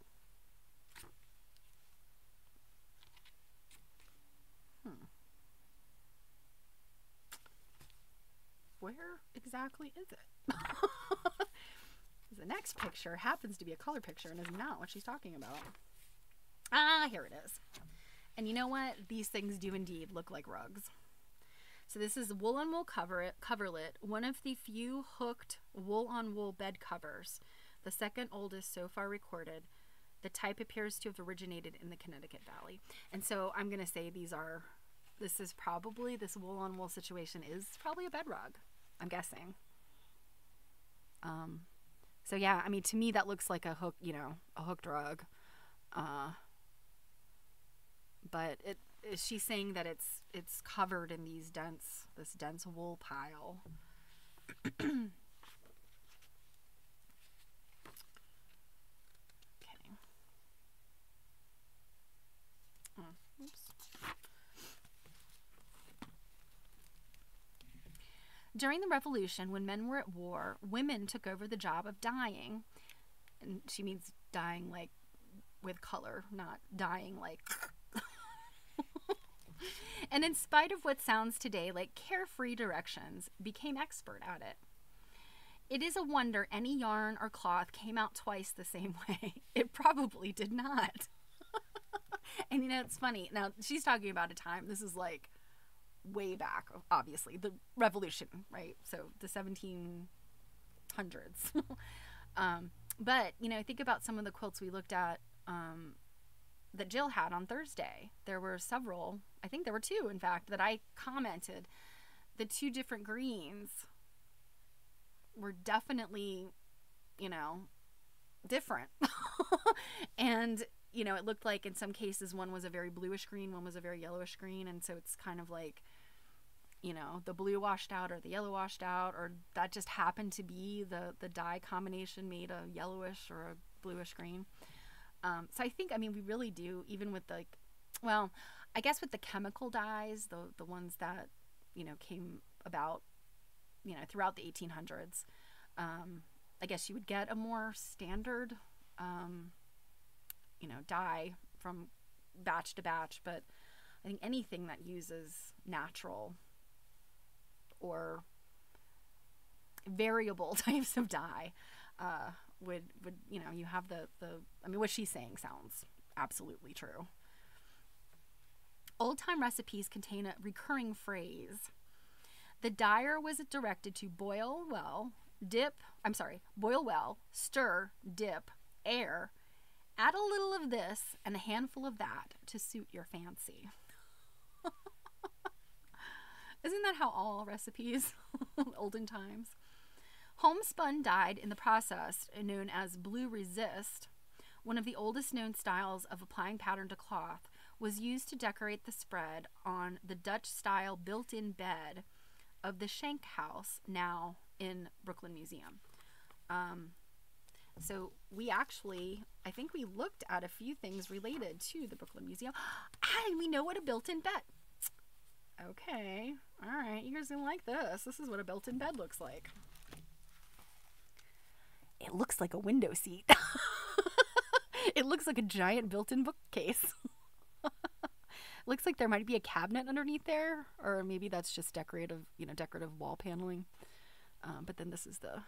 Speaker 1: where exactly is it? The next picture happens to be a color picture and is not what she's talking about. Ah, here it is. And you know what? These things do indeed look like rugs. So this is wool-on-wool coverlet, one of the few hooked wool-on-wool bed covers, the second oldest so far recorded. The type appears to have originated in the Connecticut Valley. And so I'm going to say this wool-on-wool situation is probably a bed rug, I'm guessing. So yeah, I mean, to me that looks like a hooked rug. But she's saying that it's covered in this dense wool pile. Okay. Oops. During the Revolution, when men were at war, women took over the job of dyeing. And she means dyeing like with color, not dyeing like... And in spite of what sounds today like carefree directions, became expert at it. It is a wonder any yarn or cloth came out twice the same way. It probably did not. And you know, it's funny. Now, she's talking about a time, this is like way back, obviously, the Revolution, right? So the 1700s. But, you know, think about some of the quilts we looked at that Jill had on Thursday. There were several, I think there were two, in fact, that I commented. The two different greens were definitely, you know, different. And, you know, it looked like in some cases one was a very bluish green, one was a very yellowish green. And so it's kind of like, you know, the blue washed out or the yellow washed out, or that just happened to be the dye combination made a yellowish or a bluish green. So I think, I mean, we really do, even with like, well, I guess with the chemical dyes, the ones that, you know, came about, you know, throughout the 1800s, I guess you would get a more standard, you know, dye from batch to batch. But I think anything that uses natural or variable types of dye would you know, you have the I mean, what she's saying sounds absolutely true. Old-time recipes contain a recurring phrase. The dyer was directed to boil well, stir, dip, air, add a little of this and a handful of that to suit your fancy. Isn't that how all recipes, olden times? Homespun dyed in the process, known as blue resist, one of the oldest known styles of applying pattern to cloth, was used to decorate the spread on the Dutch-style built-in bed of the Schenk House, now in Brooklyn Museum. So we actually, I think we looked at a few things related to the Brooklyn Museum. And we know what a built-in bed. Okay, all right, you guys didn't like this. This is what a built-in bed looks like. It looks like a window seat. It looks like a giant built-in bookcase. Looks like there might be a cabinet underneath there, or maybe that's just decorative, you know, decorative wall paneling. But then this is the,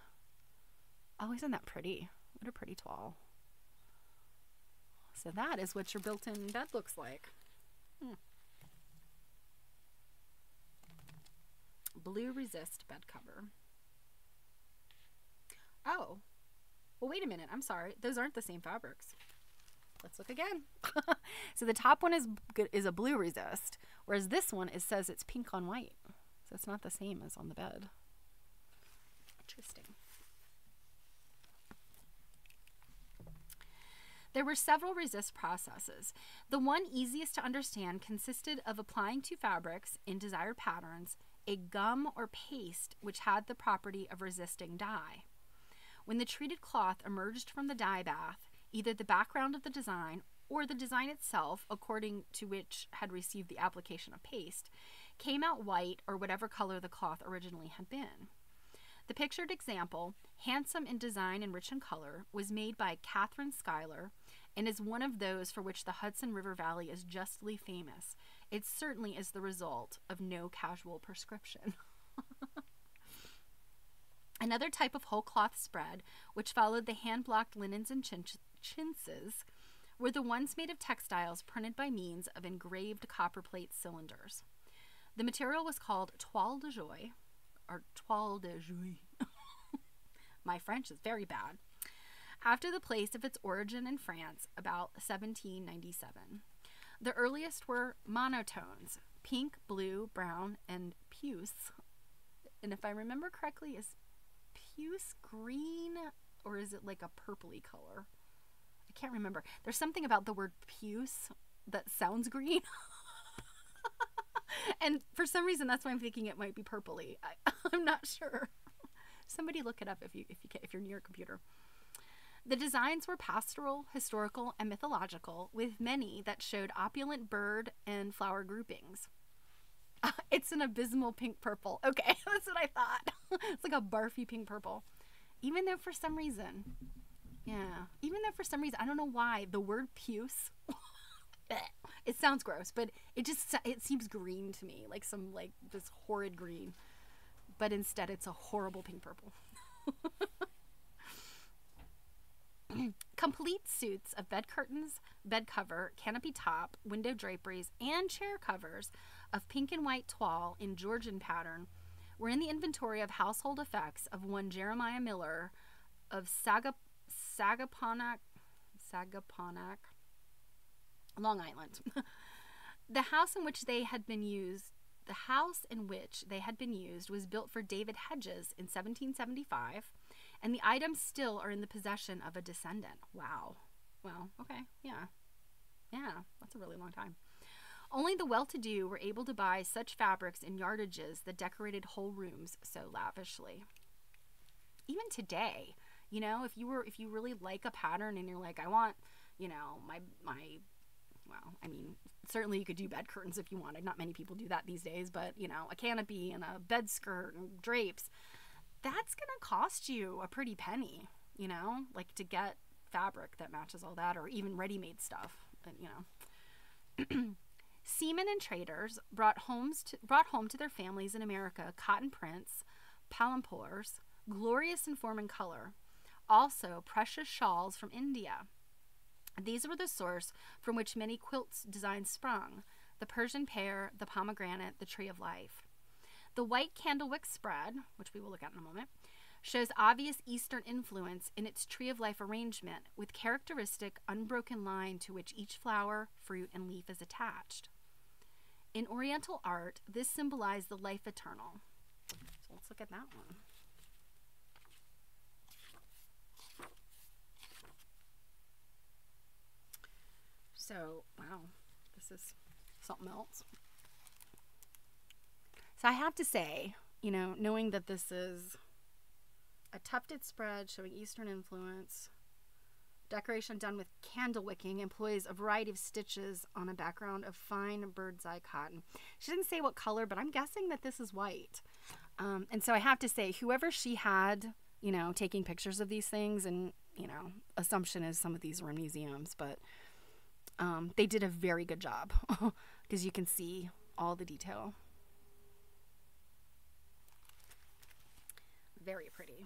Speaker 1: oh, isn't that pretty? What a pretty toile. So that is what your built-in bed looks like. Blue resist bed cover. Oh, well, wait a minute. I'm sorry. Those aren't the same fabrics. Let's look again. So the top one is a blue resist, whereas this one says it's pink on white. So it's not the same as on the bed. Interesting. There were several resist processes. The one easiest to understand consisted of applying to fabrics in desired patterns a gum or paste which had the property of resisting dye. When the treated cloth emerged from the dye bath, either the background of the design or the design itself, according to which had received the application of paste, came out white or whatever color the cloth originally had been. The pictured example, handsome in design and rich in color, was made by Catherine Schuyler and is one of those for which the Hudson River Valley is justly famous. It certainly is the result of no casual prescription. Another type of whole cloth spread, which followed the hand-blocked linens and chintzes, were the ones made of textiles printed by means of engraved copperplate cylinders. The material was called toile de joie, or toile de joie. My French is very bad. After the place of its origin in France, about 1797. The earliest were monotones, pink, blue, brown, and puce. And if I remember correctly, is puce green, or is it like a purpley color? I can't remember. There's something about the word puce that sounds green. And for some reason, that's why I'm thinking it might be purpley. I'm not sure. Somebody look it up if you're near a computer. The designs were pastoral, historical, and mythological, with many that showed opulent bird and flower groupings. It's an abysmal pink purple. Okay, that's what I thought. It's like a barfy pink purple. Even though for some reason, I don't know why, the word puce, it sounds gross, but it seems green to me, like this horrid green. But instead it's a horrible pink purple. Complete suits of bed curtains, bed cover, canopy top, window draperies, and chair covers of pink and white toile in Georgian pattern were in the inventory of household effects of one Jeremiah Miller of Sagaponack, Long Island. The house in which they had been used was built for David Hedges in 1775, and the items still are in the possession of a descendant. Wow. Well, okay, yeah, that's a really long time. Only the well-to-do were able to buy such fabrics in yardages that decorated whole rooms so lavishly. Even today, you know, if you really like a pattern and you're like, I want, you know, well, I mean, certainly you could do bed curtains if you wanted. Not many people do that these days, but, you know, a canopy and a bed skirt and drapes, that's going to cost you a pretty penny, you know, like to get fabric that matches all that, or even ready-made stuff, you know. Seamen and traders brought home to their families in America cotton prints, palampours, glorious in form and color, also precious shawls from India. These were the source from which many quilts designs sprung: the Persian pear, the pomegranate, the tree of life. The white candlewick spread, which we will look at in a moment, shows obvious Eastern influence in its tree of life arrangement, with characteristic unbroken line to which each flower, fruit, and leaf is attached. In Oriental art, this symbolized the life eternal. So let's look at that one. So, wow, this is something else. So I have to say, you know, knowing that this is a tufted spread showing Eastern influence, decoration done with candle wicking, employs a variety of stitches on a background of fine bird's eye cotton. She didn't say what color, but I'm guessing that this is white. And so I have to say, whoever she had, you know, taking pictures of these things, and, you know, assumption is some of these are in museums, but they did a very good job because you can see all the detail. Very pretty.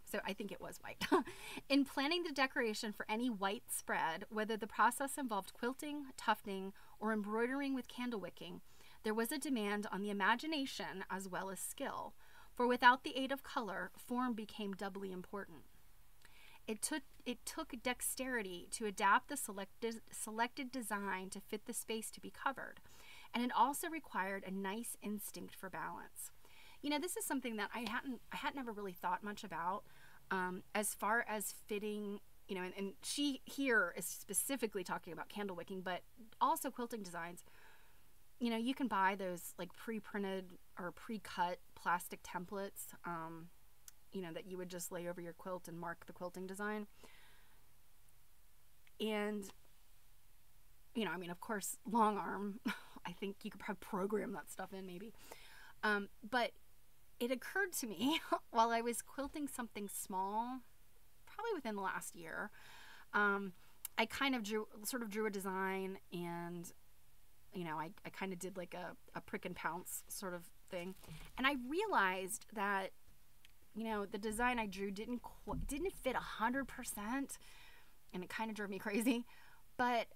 Speaker 1: So I think it was white. In planning the decoration for any white spread, whether the process involved quilting, tufting, or embroidering with candle wicking, there was a demand on the imagination as well as skill, for without the aid of color, form became doubly important. It took dexterity to adapt the selected design to fit the space to be covered, and it also required a nice instinct for balance. You know, this is something that I had never really thought much about, as far as fitting, you know, and she here is specifically talking about candle wicking, but also quilting designs. You know, you can buy those like pre-printed or pre-cut plastic templates, you know, that you would just lay over your quilt and mark the quilting design. And, you know, I mean, of course, long arm, I think you could probably program that stuff in maybe. But it occurred to me while I was quilting something small, probably within the last year, I kind of drew a design, and, you know, I kind of did like a prick and pounce sort of thing. And I realized that, you know, the design I drew didn't fit 100%, and it kind of drove me crazy. But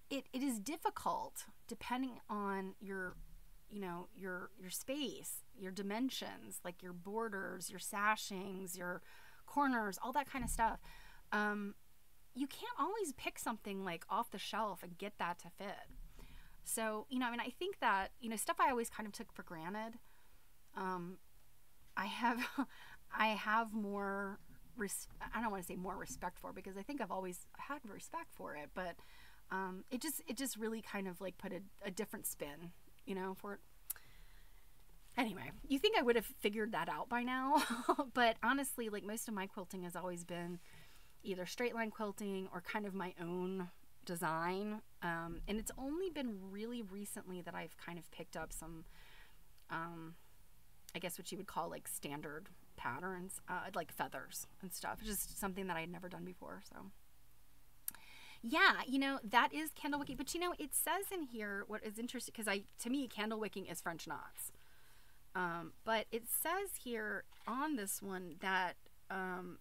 Speaker 1: it is difficult depending on your, you know, your space, your dimensions, like your borders, your sashings, your corners, all that kind of stuff. You can't always pick something like off the shelf and get that to fit. So, you know, I mean, I think that, you know, stuff I always kind of took for granted, I have more, I don't want to say more respect for, because I think I've always had respect for it, but it just really kind of like put a different spin, you know, for it. Anyway, you think I would have figured that out by now, but honestly, like, most of my quilting has always been either straight line quilting or kind of my own design, and it's only been really recently that I've kind of picked up some, I guess what you would call like standard patterns, like feathers and stuff. It's just something that I had never done before. So yeah, you know, that is candle wicking. But, you know, it says in here, what is interesting, because to me, candle wicking is French knots. But it says here on this one that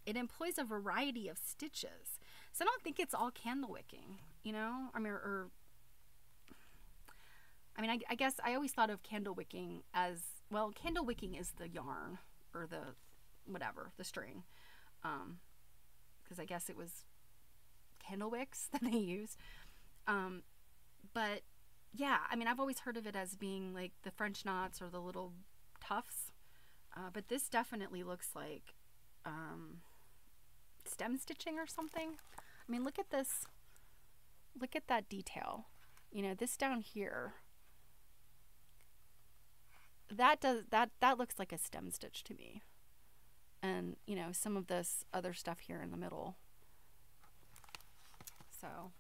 Speaker 1: it employs a variety of stitches. So I don't think it's all candle wicking, you know, I mean, or I mean, I guess I always thought of candle wicking as, well, candle wicking is the yarn or the whatever, the string. Because I guess it was candle wicks that they used. But yeah, I mean, I've always heard of it as being like the French knots or the little tufts. But this definitely looks like stem stitching or something. I mean, look at this. Look at that detail. You know, this down here. That looks like a stem stitch to me. And, you know, some of this other stuff here in the middle. So,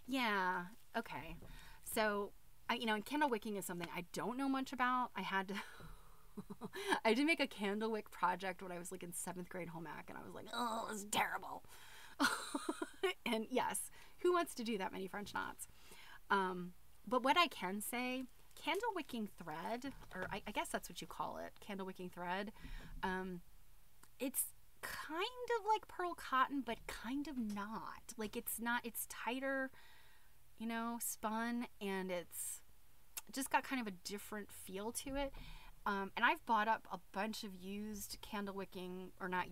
Speaker 1: yeah, okay. So, you know, and candle wicking is something I don't know much about. I had to, I did make a candle wick project when I was like in 7th grade home ec, and I was like, oh, it's terrible. And yes, who wants to do that many French knots? But what I can say, candle wicking thread, or I guess that's what you call it, candle wicking thread, it's kind of like pearl cotton, but kind of not. Like it's not, it's tighter, you know, spun, and it's just got kind of a different feel to it. And I've bought up a bunch of used candle wicking, or not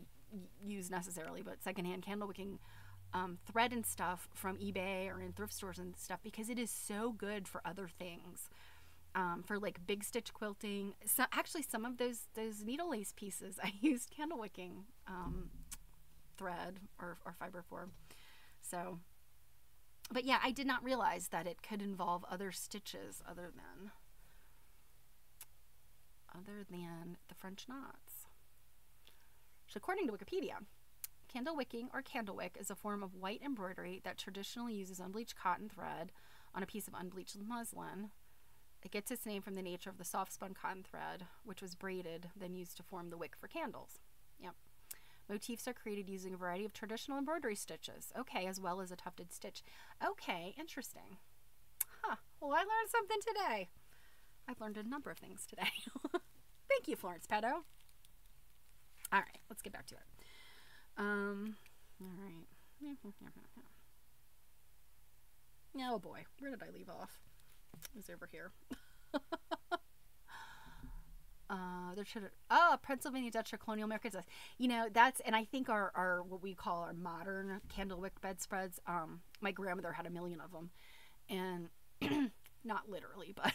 Speaker 1: used necessarily, but secondhand candle wicking thread and stuff from eBay or in thrift stores and stuff, because it is so good for other things. For like big stitch quilting. So actually some of those needle lace pieces I used candle wicking thread or fiber for. So, but yeah, I did not realize that it could involve other stitches other than the French knots. So according to Wikipedia, candle wicking or candle wick is a form of white embroidery that traditionally uses unbleached cotton thread on a piece of unbleached muslin. It gets its name from the nature of the soft spun cotton thread, which was braided, then used to form the wick for candles. Yep. Motifs are created using a variety of traditional embroidery stitches. Okay, as well as a tufted stitch. Okay, interesting. Huh. Well, I learned something today. I've learned a number of things today. Thank you, Flo Peto. All right, let's get back to it. All right. Oh boy, where did I leave off? It was over here. Pennsylvania Dutch or colonial Americans. You know, that's, and I think our what we call our modern candle wick bedspreads. My grandmother had a million of them, and not literally, but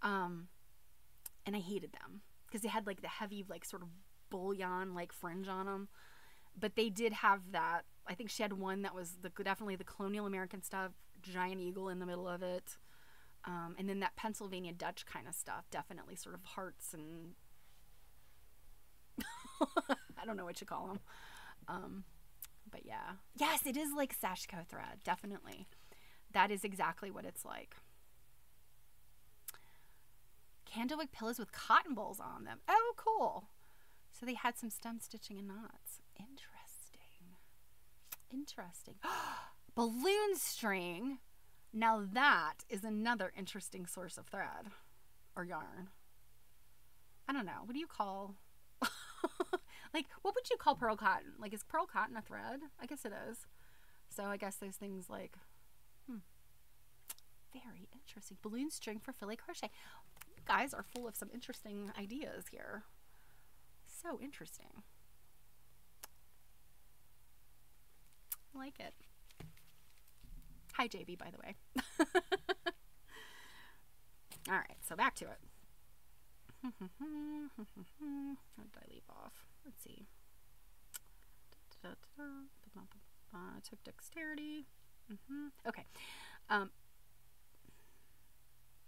Speaker 1: and I hated them because they had like the heavy, like sort of bullion like fringe on them. But they did have that. I think she had one that was definitely the colonial American stuff, giant eagle in the middle of it. And then that Pennsylvania Dutch kind of stuff, definitely sort of hearts and I don't know what you call them. But yeah. Yes, it is like Sashiko thread, definitely. That is exactly what it's like. Candlewick pillows with cotton balls on them. Oh, cool. So they had some stem stitching and knots. Interesting. Balloon string. Now that is another interesting source of thread or yarn. I don't know. What do you call, like, what would you call pearl cotton? Like, is pearl cotton a thread? I guess it is. So I guess those things like, very interesting. Balloon string for filet crochet. You guys are full of some interesting ideas here. So interesting. I like it. Hi, JB, by the way. All right, so back to it. How did I leave off? Let's see. Took dexterity. Okay.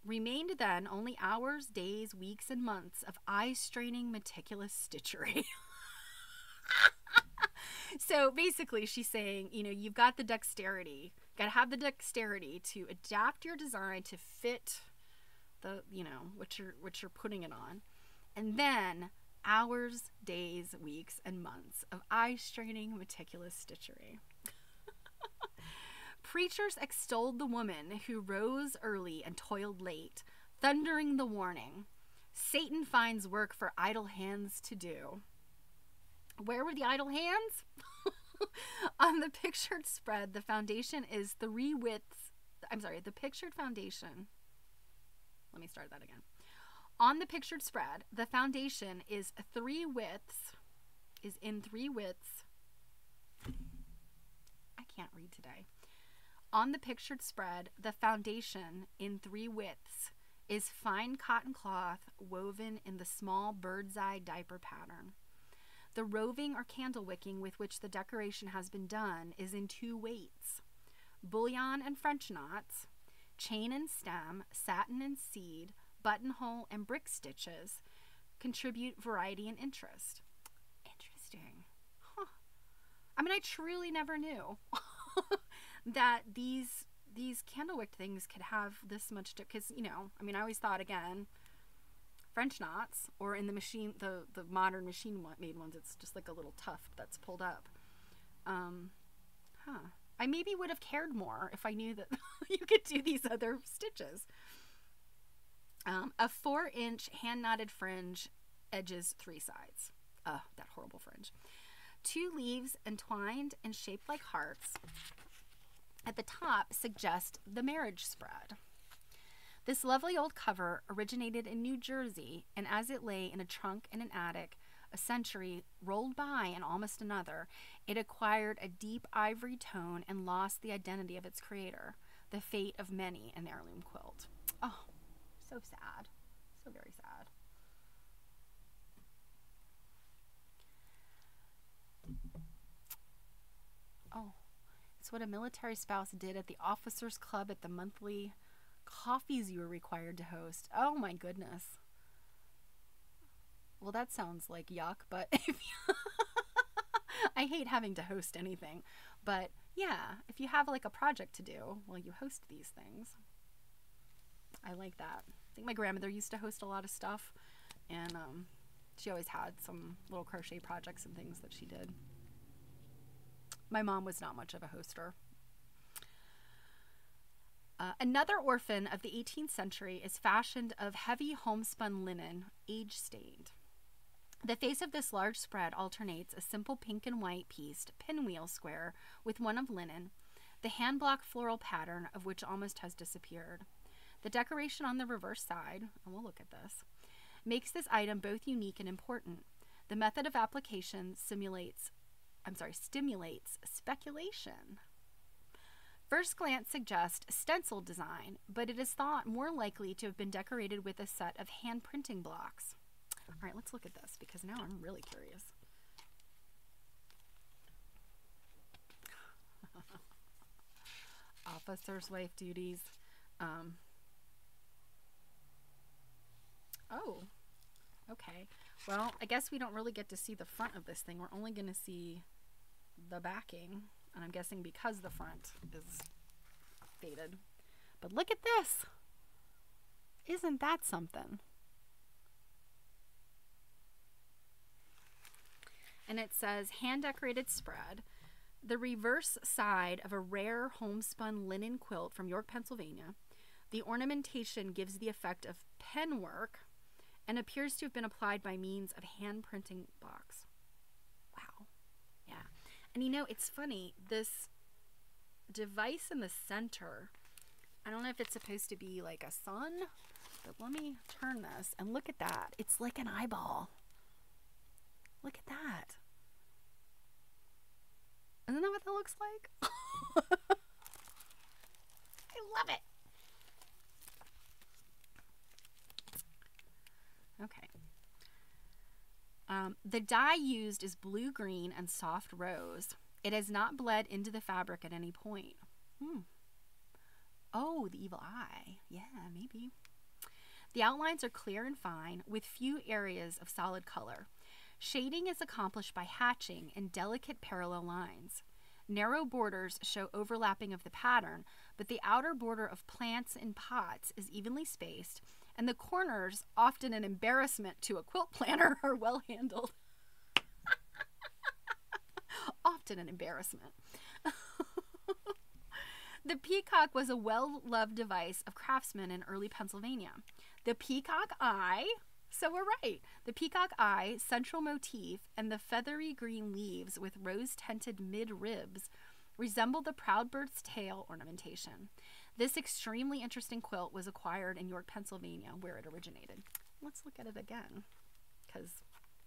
Speaker 1: Remained then only hours, days, weeks, and months of eye-straining, meticulous stitchery. So basically, she's saying, you know, you've got the dexterity. Got to have the dexterity to adapt your design to fit the, you know, what you're putting it on. And then hours, days, weeks, and months of eye-straining, meticulous stitchery. Preachers extolled the woman who rose early and toiled late, thundering the warning, Satan finds work for idle hands to do. Where were the idle hands? On the pictured spread, the foundation is the pictured foundation Let me start that again. On the pictured spread, the foundation is in 3 widths. I can't read today. On the pictured spread, the foundation in 3 widths is fine cotton cloth woven in the small bird's eye diaper pattern. The roving or candle wicking with which the decoration has been done is in 2 weights: bullion and French knots, chain and stem, satin and seed, buttonhole and brick stitches contribute variety and interest. Interesting. Huh. I mean, I truly never knew that these candle wick things could have this much, because, you know, I mean, I always thought, again, French knots, or in the machine, the modern machine made ones, it's just like a little tuft that's pulled up. I maybe would have cared more if I knew that you could do these other stitches. A 4-inch hand knotted fringe edges 3 sides. That horrible fringe. 2 leaves entwined and shaped like hearts at the top suggest the marriage spread. This lovely old cover originated in New Jersey, and as it lay in a trunk in an attic, a century rolled by and almost another, it acquired a deep ivory tone and lost the identity of its creator, the fate of many an heirloom quilt. Oh, so sad. So very sad. Oh, it's what a military spouse did at the officers' club at the monthly coffees you were required to host. Oh my goodness. Well, that sounds like yuck, but if you I hate having to host anything. But yeah, if you have like a project to do, well, you host these things. I like that. I think my grandmother used to host a lot of stuff, and she always had some little crochet projects and things that she did. My mom was not much of a hoster. Another orphan of the 18th century is fashioned of heavy homespun linen, age-stained. The face of this large spread alternates a simple pink and white pieced pinwheel square with one of linen, the hand-block floral pattern of which almost has disappeared. The decoration on the reverse side, and we'll look at this, makes this item both unique and important. The method of application stimulates speculation. First glance suggests stencil design, but it is thought more likely to have been decorated with a set of hand printing blocks. All right, let's look at this because now I'm really curious. Officer's wife duties. Oh, okay. Well, I guess we don't really get to see the front of this thing. We're only going to see the backing, and I'm guessing because the front is faded. But look at this. Isn't that something? And it says hand-decorated spread, the reverse side of a rare homespun linen quilt from York, Pennsylvania. The ornamentation gives the effect of pen work and appears to have been applied by means of hand printing blocks. Wow. Yeah. And you know, it's funny, this device in the center, I don't know if it's supposed to be like a sun, but let me turn this and look at that. It's like an eyeball. Look at that. Isn't that what that looks like? I love it. Okay. The dye used is blue-green and soft rose. It has not bled into the fabric at any point. Oh, the evil eye. Yeah, maybe. The outlines are clear and fine, with few areas of solid color. Shading is accomplished by hatching in delicate parallel lines. Narrow borders show overlapping of the pattern, but the outer border of plants in pots is evenly spaced, and the corners, often an embarrassment to a quilt planner, are well handled. Often an embarrassment. The peacock was a well-loved device of craftsmen in early Pennsylvania. The peacock eye, so we're right, the peacock eye, central motif, and the feathery green leaves with rose-tinted mid-ribs resemble the proud bird's tail ornamentation. This extremely interesting quilt was acquired in York, Pennsylvania, where it originated. Let's look at it again, because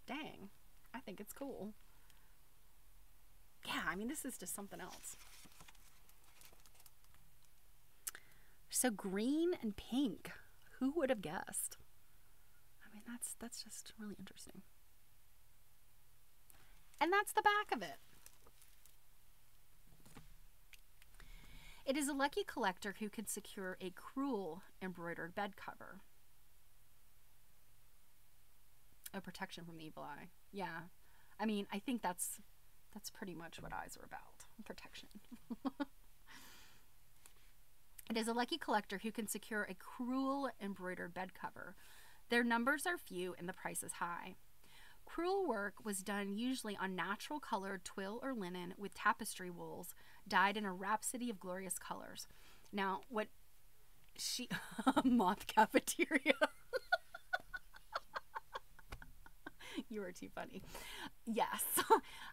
Speaker 1: dang, I think it's cool. Yeah, I mean, this is just something else. So green and pink. Who would have guessed? I mean, that's just really interesting. And that's the back of it. It is a lucky collector who can secure a crewel embroidered bed cover. A protection from the evil eye. Yeah. I mean, I think that's pretty much what eyes are about. Protection. It is a lucky collector who can secure a crewel embroidered bed cover. Their numbers are few and the price is high. Crewel work was done usually on natural colored twill or linen with tapestry wools dyed in a rhapsody of glorious colors. Now, what she... Moth cafeteria. You are too funny. Yes.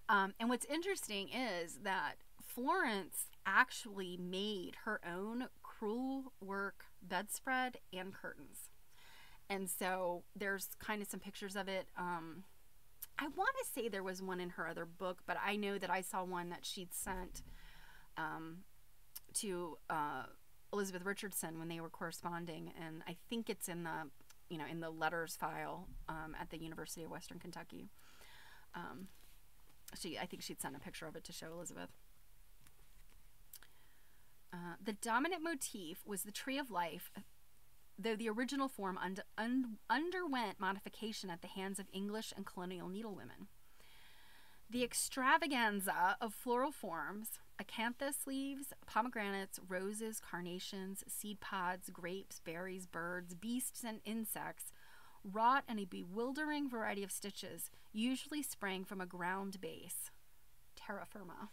Speaker 1: And what's interesting is that Florence actually made her own crewel work bedspread and curtains. And so there's kind of some pictures of it. I want to say there was one in her other book, but I know that I saw one that she'd sent to Elizabeth Richardson when they were corresponding, and I think it's in the in the letters file at the University of Western Kentucky. I think she'd sent a picture of it to show Elizabeth. The dominant motif was the tree of life, though the original form underwent modification at the hands of English and colonial needlewomen. The extravaganza of floral forms, acanthus leaves, pomegranates, roses, carnations, seed pods, grapes, berries, birds, beasts, and insects, wrought in a bewildering variety of stitches, usually sprang from a ground base, terra firma,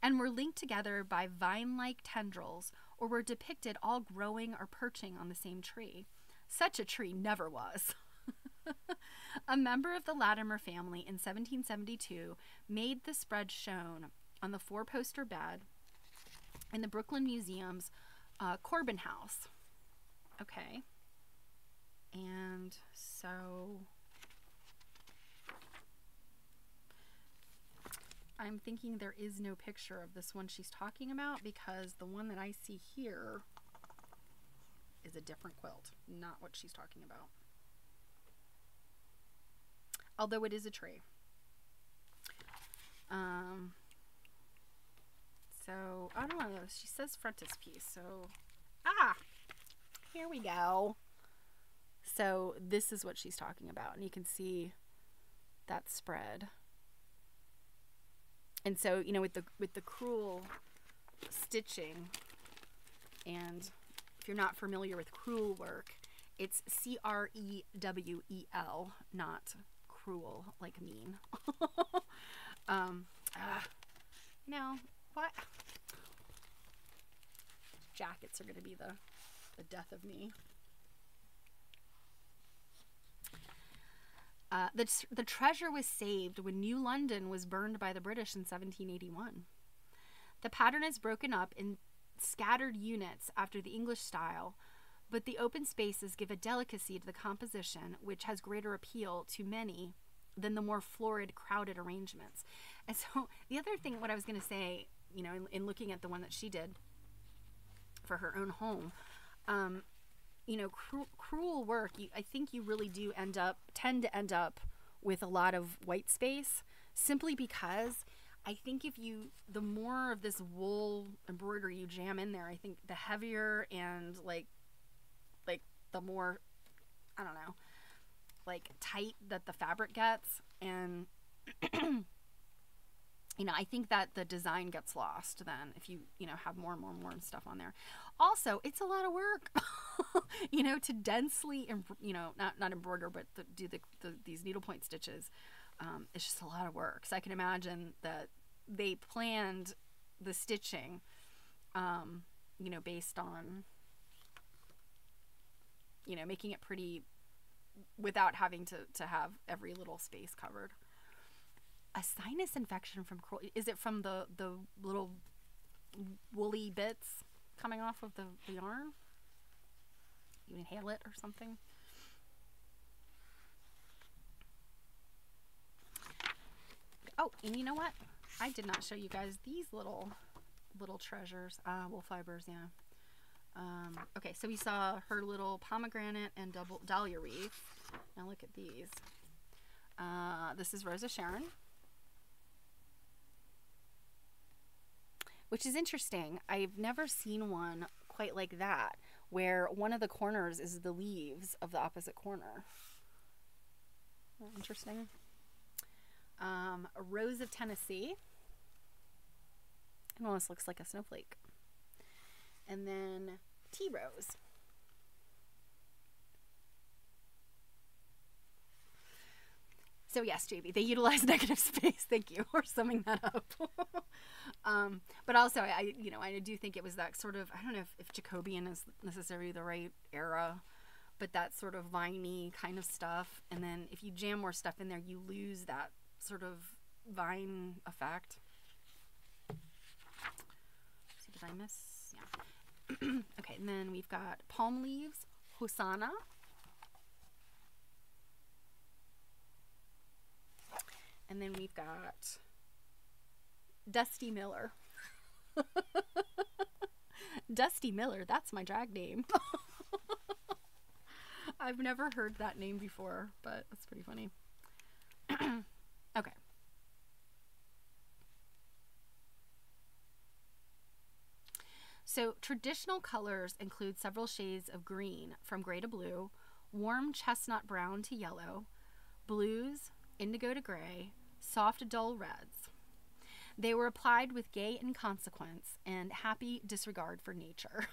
Speaker 1: and were linked together by vine-like tendrils, or were depicted all growing or perching on the same tree. Such a tree never was. A member of the Latimer family in 1772 made the spread shown on the four-poster bed in the Brooklyn Museum's Corbin House. Okay. And so I'm thinking there is no picture of this one she's talking about, because the one that I see here is a different quilt, not what she's talking about. Although it is a tree. So, I don't know. She says frontispiece. So, here we go. So, this is what she's talking about. And you can see that spread. And so, with the crewel stitching, and if you're not familiar with crewel work, it's C-R-E-W-E-L, not cruel, like mean. What? Jackets are going to be the death of me. The treasure was saved when New London was burned by the British in 1781. The pattern is broken up in scattered units after the English style, but the open spaces give a delicacy to the composition which has greater appeal to many than the more florid, crowded arrangements. And so the other thing, what I was going to say, in looking at the one that she did for her own home, crewel work, I think you really do tend to end up with a lot of white space, simply because I think the more of this wool embroidery you jam in there, I think the heavier and like the more, I don't know, like tight that the fabric gets. And I think that the design gets lost then if you have more and more and more stuff on there. Also, it's a lot of work, to densely, not embroider, but do these needlepoint stitches. It's just a lot of work. So I can imagine that they planned the stitching, based on, making it pretty without having to have every little space covered. A sinus infection from crewel. Is it from the little woolly bits? coming off of the yarn. You inhale it or something. Oh, and you know what? I did not show you guys these little treasures. Wool fibers, yeah. Okay, so we saw her little pomegranate and double dahlia wreath. Now look at these. This is Rosa Sharon, which is interesting. I've never seen one quite like that, where one of the corners is the leaves of the opposite corner. Interesting. A Rose of Tennessee. It almost looks like a snowflake. And then Tea Rose. So yes, JB, they utilize negative space. Thank you for summing that up. But also, I do think it was that sort of, I don't know if Jacobean is necessarily the right era, but that sort of viney kind of stuff. And then if you jam more stuff in there, you lose that sort of vine effect. So did I miss? Yeah. Okay, and then we've got Palm Leaves, Hosanna. And then we've got Dusty Miller. Dusty Miller, that's my drag name. I've never heard that name before, but that's pretty funny. Okay. So traditional colors include several shades of green, from gray to blue, warm chestnut brown to yellow, blues, indigo to gray, soft dull reds. They were applied with gay inconsequence and happy disregard for nature.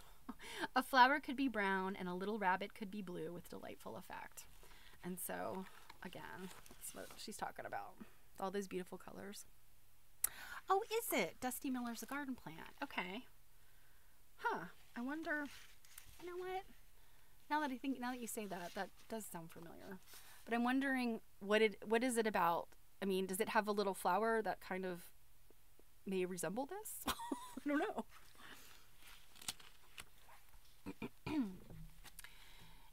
Speaker 1: A flower could be brown and a little rabbit could be blue with delightful effect. And so, again, that's what she's talking about. All those beautiful colors. Oh, is it? Dusty Miller's a garden plant. Okay. Huh. I wonder, you know what? Now that you say that, that does sound familiar. But I'm wondering, what is it about? I mean, does it have a little flower that kind of may resemble this? I don't know.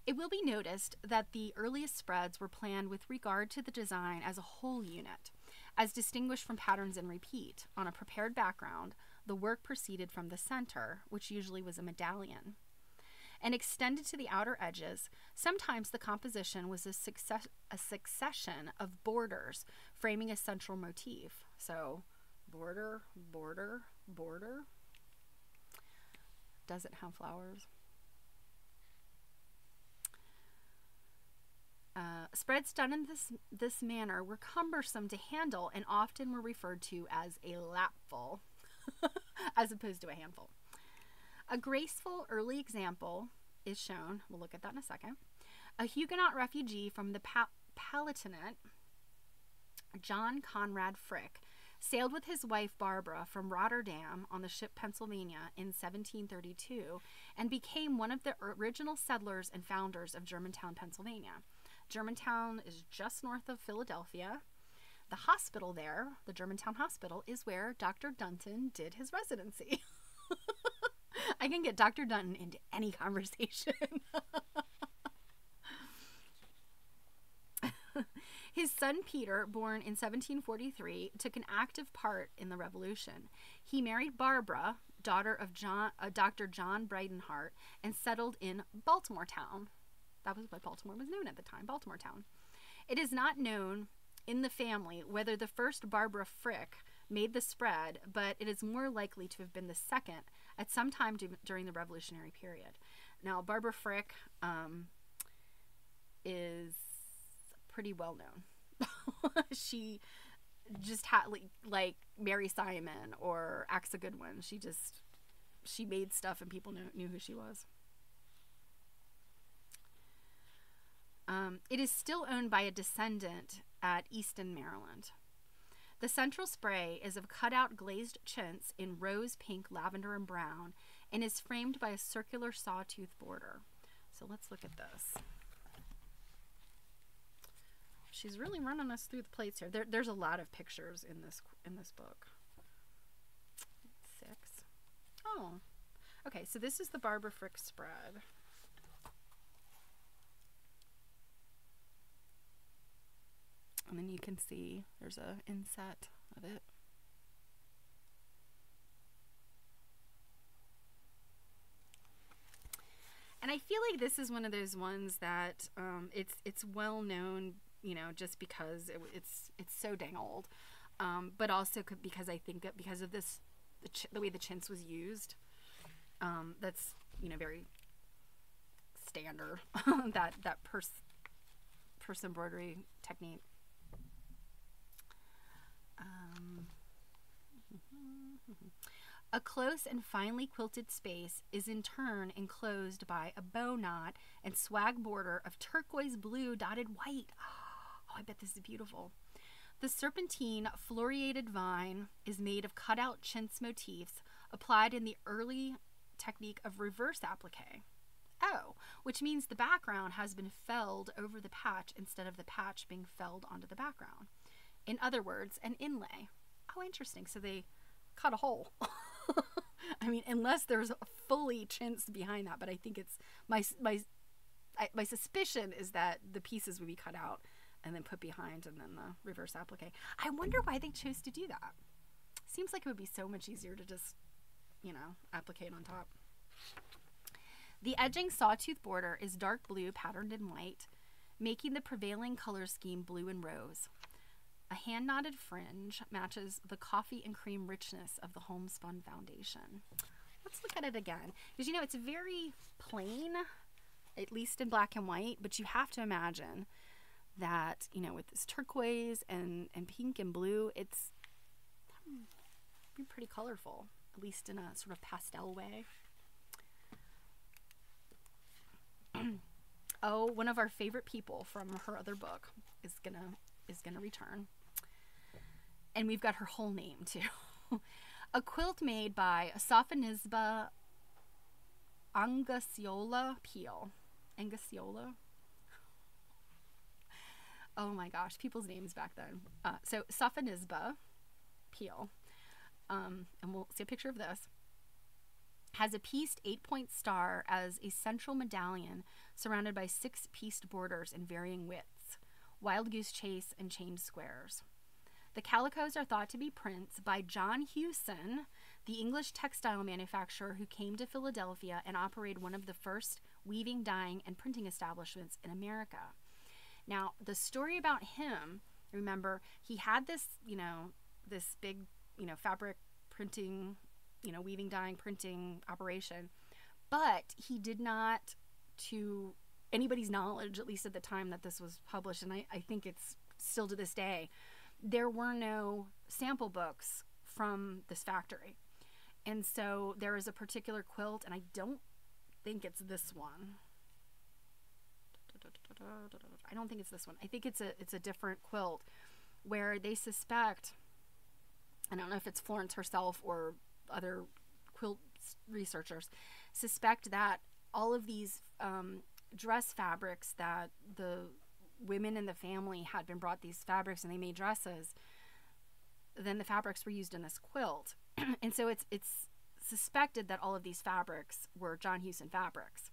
Speaker 1: It will be noticed that the earliest spreads were planned with regard to the design as a whole unit. As distinguished from patterns in repeat, on a prepared background, the work proceeded from the center, which usually was a medallion, and extended to the outer edges. Sometimes the composition was a succession of borders framing a central motif. So border, border, border. Doesn't have flowers. Spreads done in this manner were cumbersome to handle and often were referred to as a lapful as opposed to a handful. A graceful early example is shown. We'll look at that in a second. A Huguenot refugee from the Palatinate, John Conrad Frick, sailed with his wife Barbara from Rotterdam on the ship Pennsylvania in 1732 and became one of the original settlers and founders of Germantown, Pennsylvania. Germantown is just north of Philadelphia. The hospital there, the Germantown Hospital, is where Dr. Dunton did his residency. I can get Dr. Dunton into any conversation. His son Peter, born in 1743, took an active part in the Revolution. He married Barbara, daughter of Dr. John Bridenhart, and settled in Baltimoretown. That was what Baltimore was known at the time, Baltimoretown. It is not known in the family whether the first Barbara Frick made the spread, but it is more likely to have been the second at some time during the Revolutionary period. Now, Barbara Frick is pretty well known. She just had like Mary Simon or Axa Goodwin. She made stuff and people knew who she was. It is still owned by a descendant at Easton, Maryland. The central spray is of cut-out glazed chintz in rose, pink, lavender, and brown, and is framed by a circular sawtooth border. So let's look at this. She's really running us through the plates here. There's a lot of pictures in this book. 6. Oh, Okay, so this is the Barbara Frick spread. And then you can see there's a inset of it. And I feel like this is one of those ones that it's well known, you know, just because it's so dang old, but also because I think that because of this, the way the chintz was used, that's, you know, very standard that purse embroidery technique. A close and finely quilted space is in turn enclosed by a bow knot and swag border of turquoise blue dotted white. Oh, I bet this is beautiful. The serpentine floriated vine is made of cut-out chintz motifs applied in the early technique of reverse applique. Oh, which means the background has been felled over the patch instead of the patch being felled onto the background. In other words, an inlay. Oh, interesting. So they cut a hole. I mean, unless there's fully chintz behind that, but I think it's my suspicion is that the pieces would be cut out and then put behind, and then the reverse applique. I wonder why they chose to do that. Seems like it would be so much easier to just, you know, applique it on top. The edging sawtooth border is dark blue patterned in white, making the prevailing color scheme blue and rose. A hand-knotted fringe matches the coffee and cream richness of the homespun foundation. Let's look at it again. Because, you know, it's very plain, at least in black and white, but you have to imagine that, you know, with this turquoise and pink and blue, it's pretty colorful, at least in a sort of pastel way. Oh, one of our favorite people from her other book is gonna return. And we've got her whole name too. A quilt made by Sophonisba Angusiola Peel. Angusiola? Oh my gosh, people's names back then. So Sophonisba Peel, and we'll see a picture of this, has a pieced 8-point star as a central medallion surrounded by 6-pieced borders in varying widths, wild goose chase, and chained squares. The calicos are thought to be prints by John Hewson, the English textile manufacturer who came to Philadelphia and operated one of the first weaving, dyeing, and printing establishments in America. Now, the story about him, remember, he had this, you know, this big, you know, fabric printing, you know, weaving, dyeing, printing operation, but he did not, to anybody's knowledge, at least at the time that this was published, and I think it's still to this day, there were no sample books from this factory. And so there is a particular quilt, and I don't think it's this one. I don't think it's this one. I think it's a different quilt where they suspect, I don't know if it's Florence herself or other quilt researchers, suspect that all of these dress fabrics that the women in the family had been brought these fabrics and they made dresses, then the fabrics were used in this quilt. And so it's suspected that all of these fabrics were John Hewson fabrics.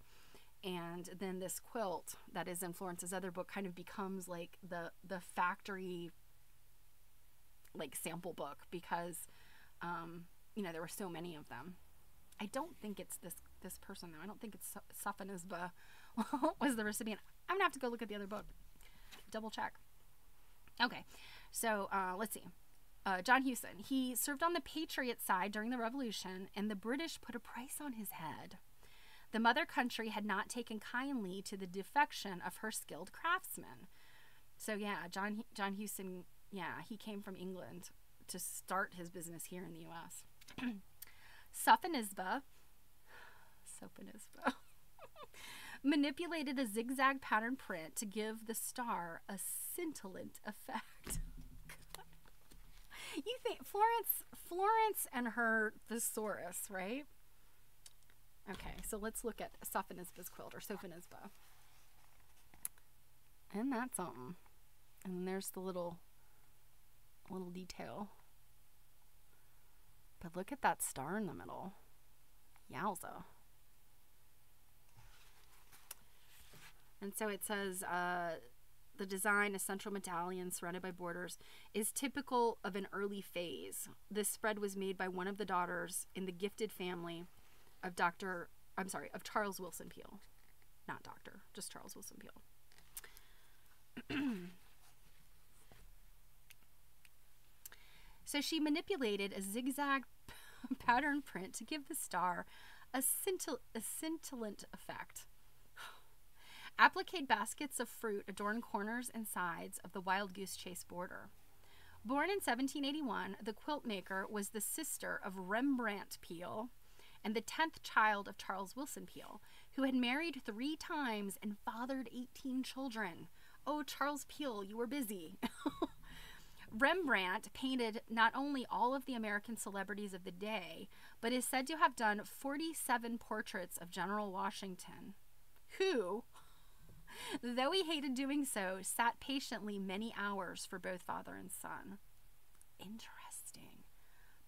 Speaker 1: And then this quilt that is in Florence's other book kind of becomes like the factory like sample book because you know, there were so many of them. I don't think it's this person though. I don't think it's Sophonisba was the recipient. I'm gonna have to go look at the other book, double check. Okay, so let's see. John Hewson, he served on the Patriot side during the Revolution, and the British put a price on his head. The mother country had not taken kindly to the defection of her skilled craftsmen. So yeah, John Hewson, yeah, he came from England to start his business here in the U.S. Sophonisba manipulated a zigzag pattern print to give the star a scintillant effect. You think Florence and her thesaurus, right? Okay, so let's look at Sophonisba's quilt, or Sophonisba. And that's something. And there's the little detail. But look at that star in the middle. Yowza. And so it says, the design, a central medallion surrounded by borders, is typical of an early phase. This spread was made by one of the daughters in the gifted family of Charles Wilson Peel. Not doctor, just Charles Wilson Peel. So she manipulated a zigzag pattern print to give the star a scintillant effect. Applique baskets of fruit adorn corners and sides of the Wild Goose Chase border. Born in 1781, the quilt maker was the sister of Rembrandt Peale and the 10th child of Charles Wilson Peel, who had married 3 times and fathered 18 children. Oh, Charles Peel, you were busy. Rembrandt painted not only all of the American celebrities of the day, but is said to have done 47 portraits of General Washington, who, though he hated doing so, sat patiently many hours for both father and son. Interesting.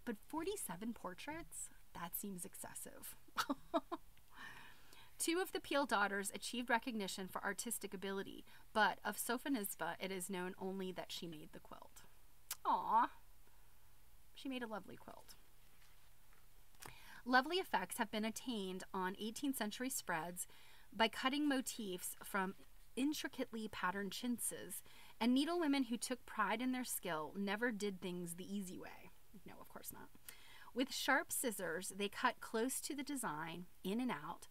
Speaker 1: But 47 portraits? That seems excessive. 2 of the Peel daughters achieved recognition for artistic ability, but of Sophonisba it is known only that she made the quilt. Aww. She made a lovely quilt. Lovely effects have been attained on 18th century spreads by cutting motifs from intricately patterned chintzes, and needlewomen who took pride in their skill never did things the easy way. No, of course not. With sharp scissors, they cut close to the design, in and out.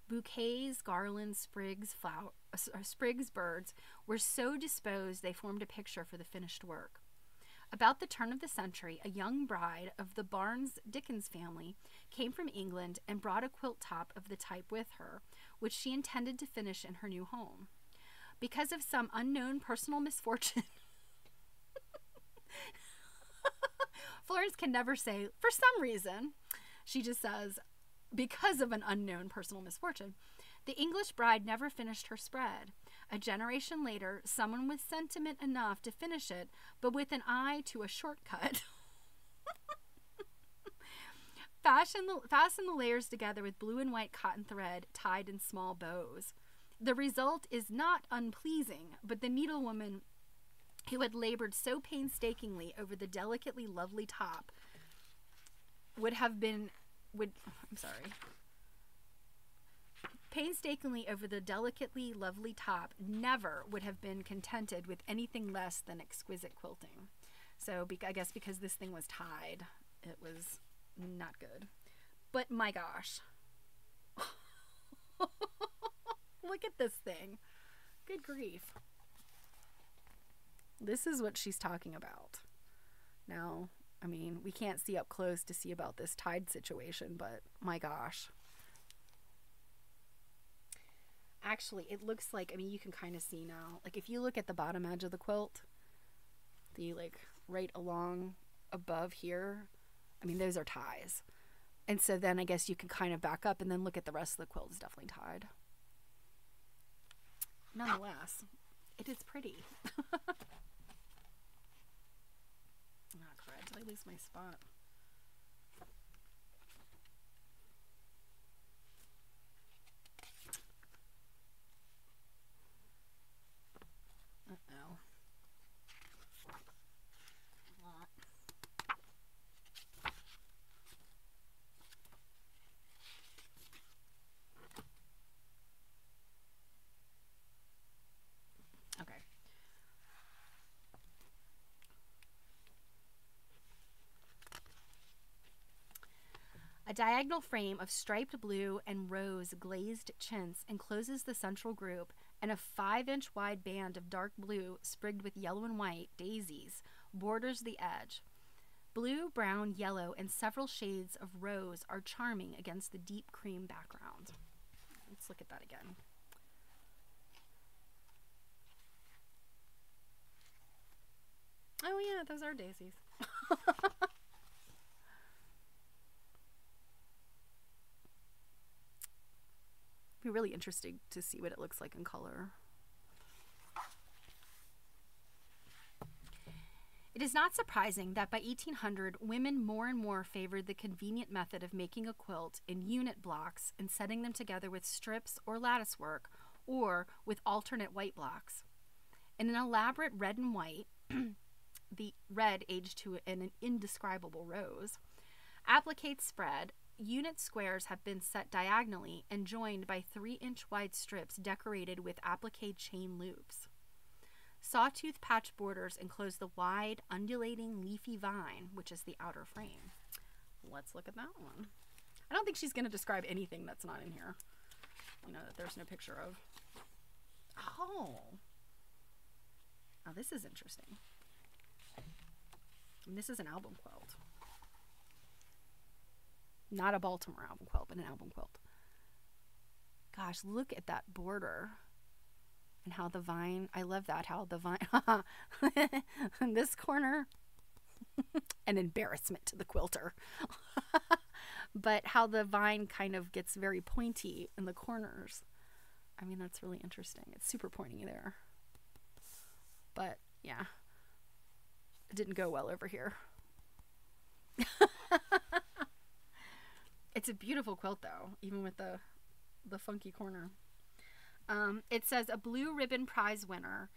Speaker 1: Bouquets, garlands, sprigs, birds were so disposed they formed a picture for the finished work. About the turn of the century, a young bride of the Barnes-Dickens family came from England and brought a quilt top of the type with her, which she intended to finish in her new home. Because of some unknown personal misfortune, Florence can never say, for some reason. She just says, because of an unknown personal misfortune. The English bride never finished her spread. A generation later, someone with sentiment enough to finish it, but with an eye to a shortcut, fasten the layers together with blue and white cotton thread tied in small bows. The result is not unpleasing, but the needlewoman who had labored so painstakingly over the delicately lovely top painstakingly over the delicately lovely top never would have been contented with anything less than exquisite quilting. So I guess because this thing was tied, it was not good. But my gosh. Look at this thing. Good grief. This is what she's talking about. Now, I mean, we can't see up close to see about this tied situation, but my gosh. Actually, it looks like, I mean, you can kind of see now. Like, if you look at the bottom edge of the quilt, right along above here, I mean, those are ties. And so then I guess you can kind of back up and then look at the rest of the quilt is definitely tied. Nonetheless, it is pretty. Oh, crud. Did I lose my spot? Uh-oh. Okay. A diagonal frame of striped blue and rose glazed chintz encloses the central group, and a 5-inch wide band of dark blue sprigged with yellow and white daisies borders the edge. Blue, brown, yellow, and several shades of rose are charming against the deep cream background. Let's look at that again. Oh yeah, those are daisies. Be really interesting to see what it looks like in color. It is not surprising that by 1800, women more and more favored the convenient method of making a quilt in unit blocks and setting them together with strips or lattice work, or with alternate white blocks. In an elaborate red and white, the red aged to an indescribable rose, applique spread, unit squares have been set diagonally and joined by 3-inch wide strips decorated with applique chain loops. Sawtooth patch borders enclose the wide, undulating, leafy vine, which is the outer frame. Let's look at that one. I don't think she's going to describe anything that's not in here, that there's no picture of. Oh, this is interesting. And this is an album quilt. Not a Baltimore album quilt, but an album quilt. Gosh, look at that border. And how the vine, I love that, how the vine, in this corner, an embarrassment to the quilter. But how the vine kind of gets very pointy in the corners. I mean, that's really interesting. It's super pointy there. But, yeah. It didn't go well over here. It's a beautiful quilt, though, even with the funky corner. It says, a blue ribbon prize winner.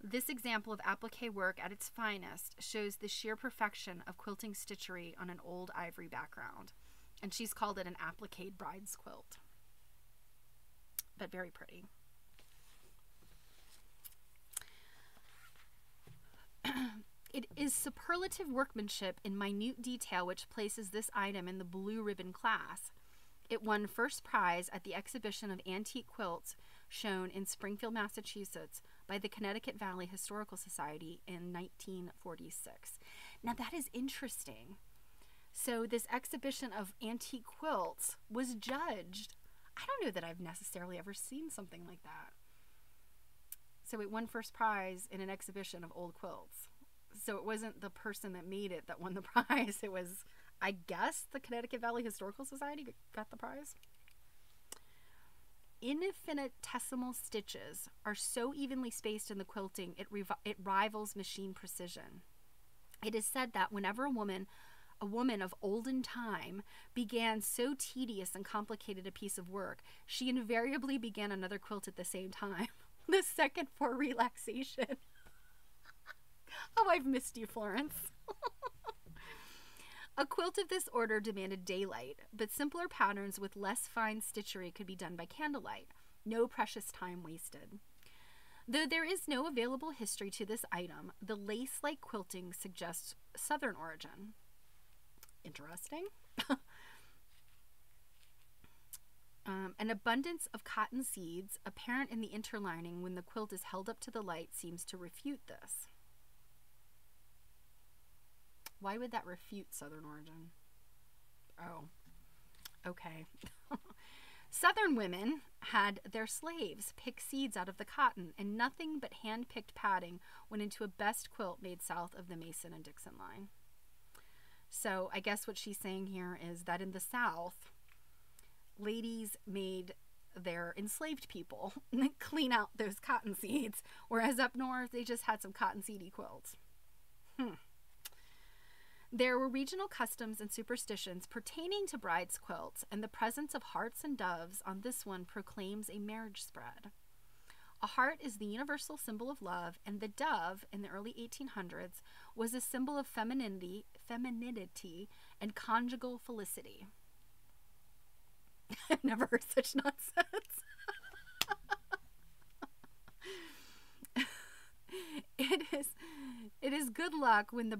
Speaker 1: This example of applique work at its finest shows the sheer perfection of quilting stitchery on an old ivory background. And she's called it an applique bride's quilt. But very pretty. It is superlative workmanship in minute detail which places this item in the blue ribbon class. It won first prize at the exhibition of antique quilts shown in Springfield, Massachusetts by the Connecticut Valley Historical Society in 1946. Now that is interesting. So this exhibition of antique quilts was judged. I don't know that I've necessarily ever seen something like that. So it won first prize in an exhibition of old quilts. So it wasn't the person that made it that won the prize. It was, I guess, the Connecticut Valley Historical Society got the prize. Infinitesimal stitches are so evenly spaced in the quilting, it rivals machine precision. It is said that whenever a woman of olden time began so tedious and complicated a piece of work, she invariably began another quilt at the same time. The second for relaxation. Oh, I've missed you, Florence. A quilt of this order demanded daylight, but simpler patterns with less fine stitchery could be done by candlelight. No precious time wasted. Though there is no available history to this item, the lace-like quilting suggests Southern origin. Interesting. An abundance of cotton seeds apparent in the interlining when the quilt is held up to the light seems to refute this. Why would that refute Southern origin? Oh, okay. Southern women had their slaves pick seeds out of the cotton, and nothing but hand-picked padding went into a best quilt made south of the Mason and Dixon line. So I guess what she's saying here is that in the South, ladies made their enslaved people clean out those cotton seeds, whereas up north, they just had some cotton seedy quilts. There were regional customs and superstitions pertaining to brides' quilts, and the presence of hearts and doves on this one proclaims a marriage spread. A heart is the universal symbol of love, and the dove, in the early 1800s, was a symbol of femininity and conjugal felicity. I've never heard such nonsense. It is good luck when the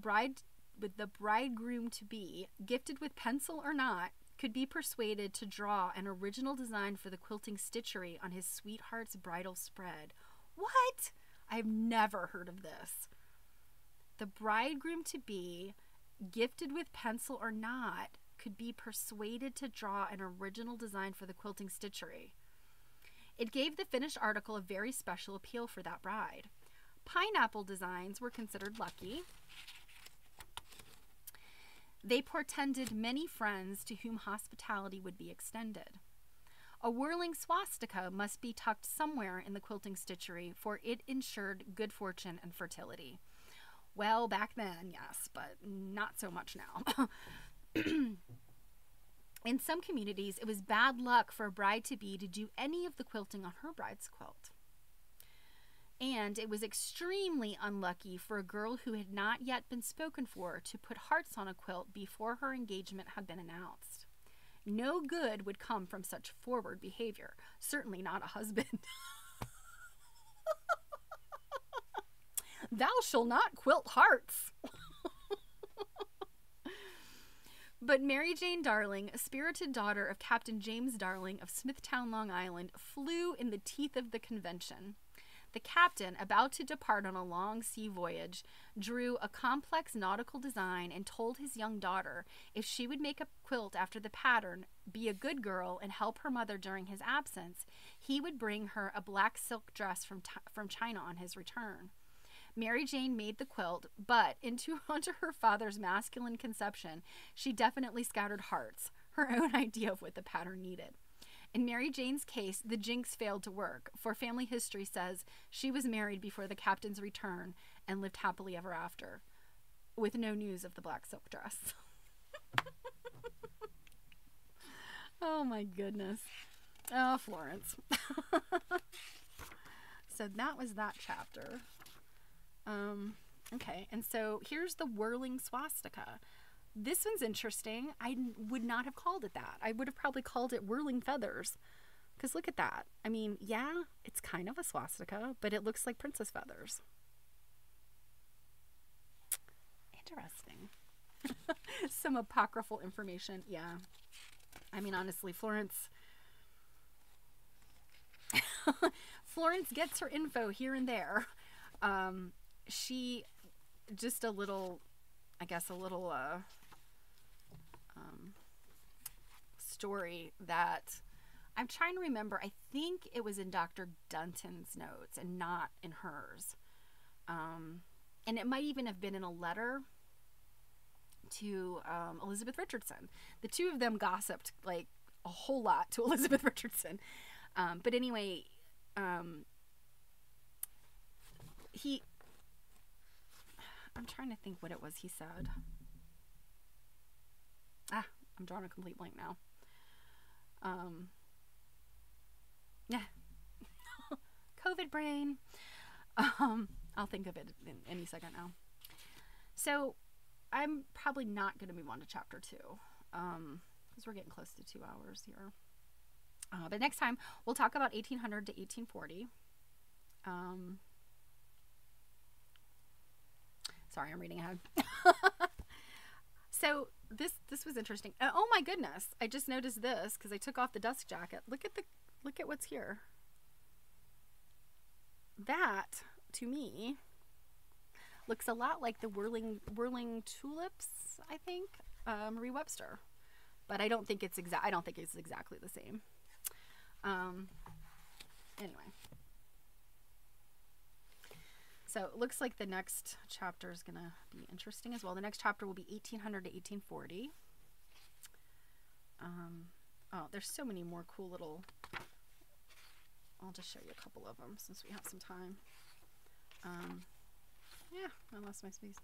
Speaker 1: bridegroom-to-be, gifted with pencil or not, could be persuaded to draw an original design for the quilting stitchery on his sweetheart's bridal spread. What? I've never heard of this. The bridegroom-to-be, gifted with pencil or not, could be persuaded to draw an original design for the quilting stitchery. It gave the finished article a very special appeal for that bride. Pineapple designs were considered lucky. They portended many friends to whom hospitality would be extended. A whirling swastika must be tucked somewhere in the quilting stitchery, for it ensured good fortune and fertility. Well, back then, yes, but not so much now. In some communities, it was bad luck for a bride-to-be to do any of the quilting on her bride's quilt. And it was extremely unlucky for a girl who had not yet been spoken for to put hearts on a quilt before her engagement had been announced. No good would come from such forward behavior, certainly not a husband. Thou shalt not quilt hearts. But Mary Jane Darling, a spirited daughter of Captain James Darling of Smithtown, Long Island, flew in the teeth of the convention. The captain, about to depart on a long sea voyage, drew a complex nautical design and told his young daughter if she would make a quilt after the pattern, be a good girl, and help her mother during his absence, he would bring her a black silk dress from China on his return. Mary Jane made the quilt, but onto her father's masculine conception, she definitely scattered hearts, her own idea of what the pattern needed. In Mary Jane's case, the jinx failed to work, for family history says she was married before the captain's return and lived happily ever after, with no news of the black silk dress. Oh my goodness. Oh, Florence. So that was that chapter. Okay, and so here's the whirling swastika. This one's interesting. I would not have called it that. I would have probably called it whirling feathers. Because look at that. I mean, yeah, it's kind of a swastika, but it looks like princess feathers. Interesting. Some apocryphal information. Yeah. I mean, honestly, Florence gets her info here and there. She just a little, I guess, a little story that I'm trying to remember. I think it was in Dr. Dunton's notes and not in hers. And it might even have been in a letter to Elizabeth Richardson. The two of them gossiped like a whole lot to Elizabeth Richardson. But anyway, I'm trying to think what it was he said. I'm drawing a complete blank now. Yeah. COVID brain. I'll think of it in any second now. So I'm probably not going to move on to chapter 2 because we're getting close to 2 hours here. But next time we'll talk about 1800 to 1840. Sorry, I'm reading ahead. So this was interesting. Oh my goodness! I just noticed this because I took off the dust jacket. Look at what's here. That to me looks a lot like the whirling tulips. I think Marie Webster, but I don't think it's exactly the same. Anyway. So it looks like the next chapter is going to be interesting as well. The next chapter will be 1800 to 1840. Oh, there's so many more cool little... I'll just show you a couple of them since we have some time. Yeah, I lost my space.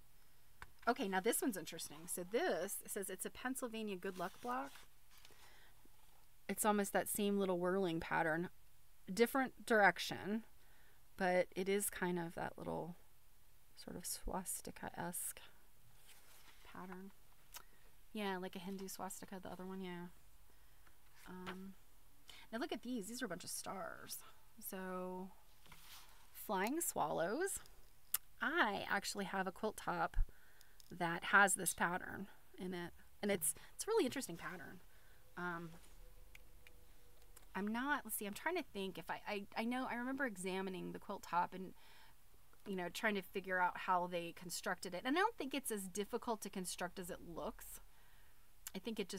Speaker 1: Okay, now this one's interesting. So this, it says it's a Pennsylvania good luck block. It's almost that same little whirling pattern. Different direction. But it is kind of that little sort of swastika-esque pattern. Yeah, like a Hindu swastika, the other one, yeah. Now look at these. These are a bunch of stars. So, flying swallows. I actually have a quilt top that has this pattern in it. And it's a really interesting pattern. I'm trying to think if I know, I remember examining the quilt top and, trying to figure out how they constructed it. And I don't think it's as difficult to construct as it looks. I think it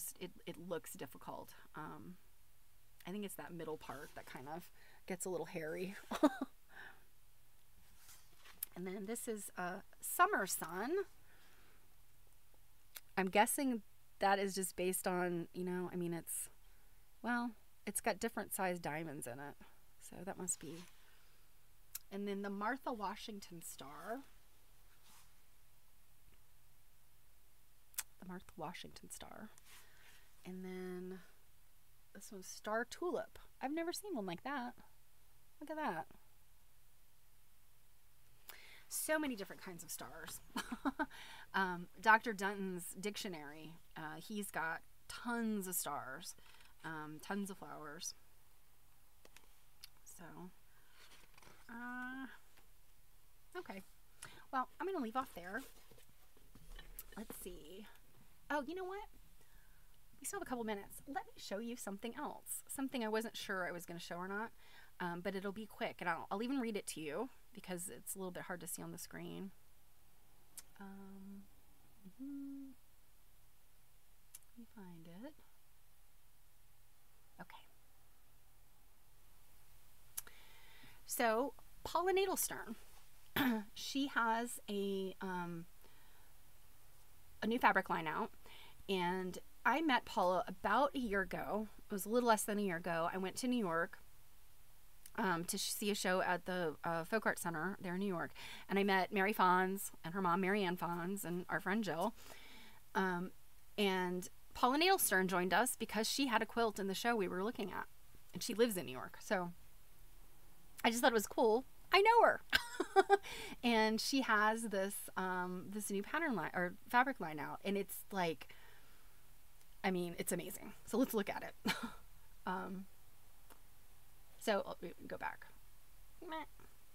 Speaker 1: looks difficult. I think it's that middle part that kind of gets a little hairy. And then this is Summer Sun. I'm guessing that is just based on, it's got different size diamonds in it. So that must be. And then the Martha Washington star. North Washington Star. And then this one's Star Tulip. I've never seen one like that. Look at that. So many different kinds of stars. Dr. Dunton's dictionary, he's got tons of stars, tons of flowers. So, okay. Well, I'm going to leave off there. Let's see. Oh, you know what? We still have a couple minutes. Let me show you something else. Something I wasn't sure I was going to show or not, but it'll be quick. And I'll even read it to you because it's a little bit hard to see on the screen. Let me find it. Okay. So, Paula Nadelstern, she has a new fabric line out, and I met Paula about a year ago. It was a little less than a year ago. I went to New York to see a show at the Folk Art Center there in New York, and I met Mary Fonz and her mom, Mary Ann Fonz, and our friend Jill. And Paula Nadelstern joined us because she had a quilt in the show we were looking at, and she lives in New York. So I just thought it was cool. I know her. And she has this this new pattern line or fabric line out, and it's like, I mean, it's amazing. So let's look at it. So go back.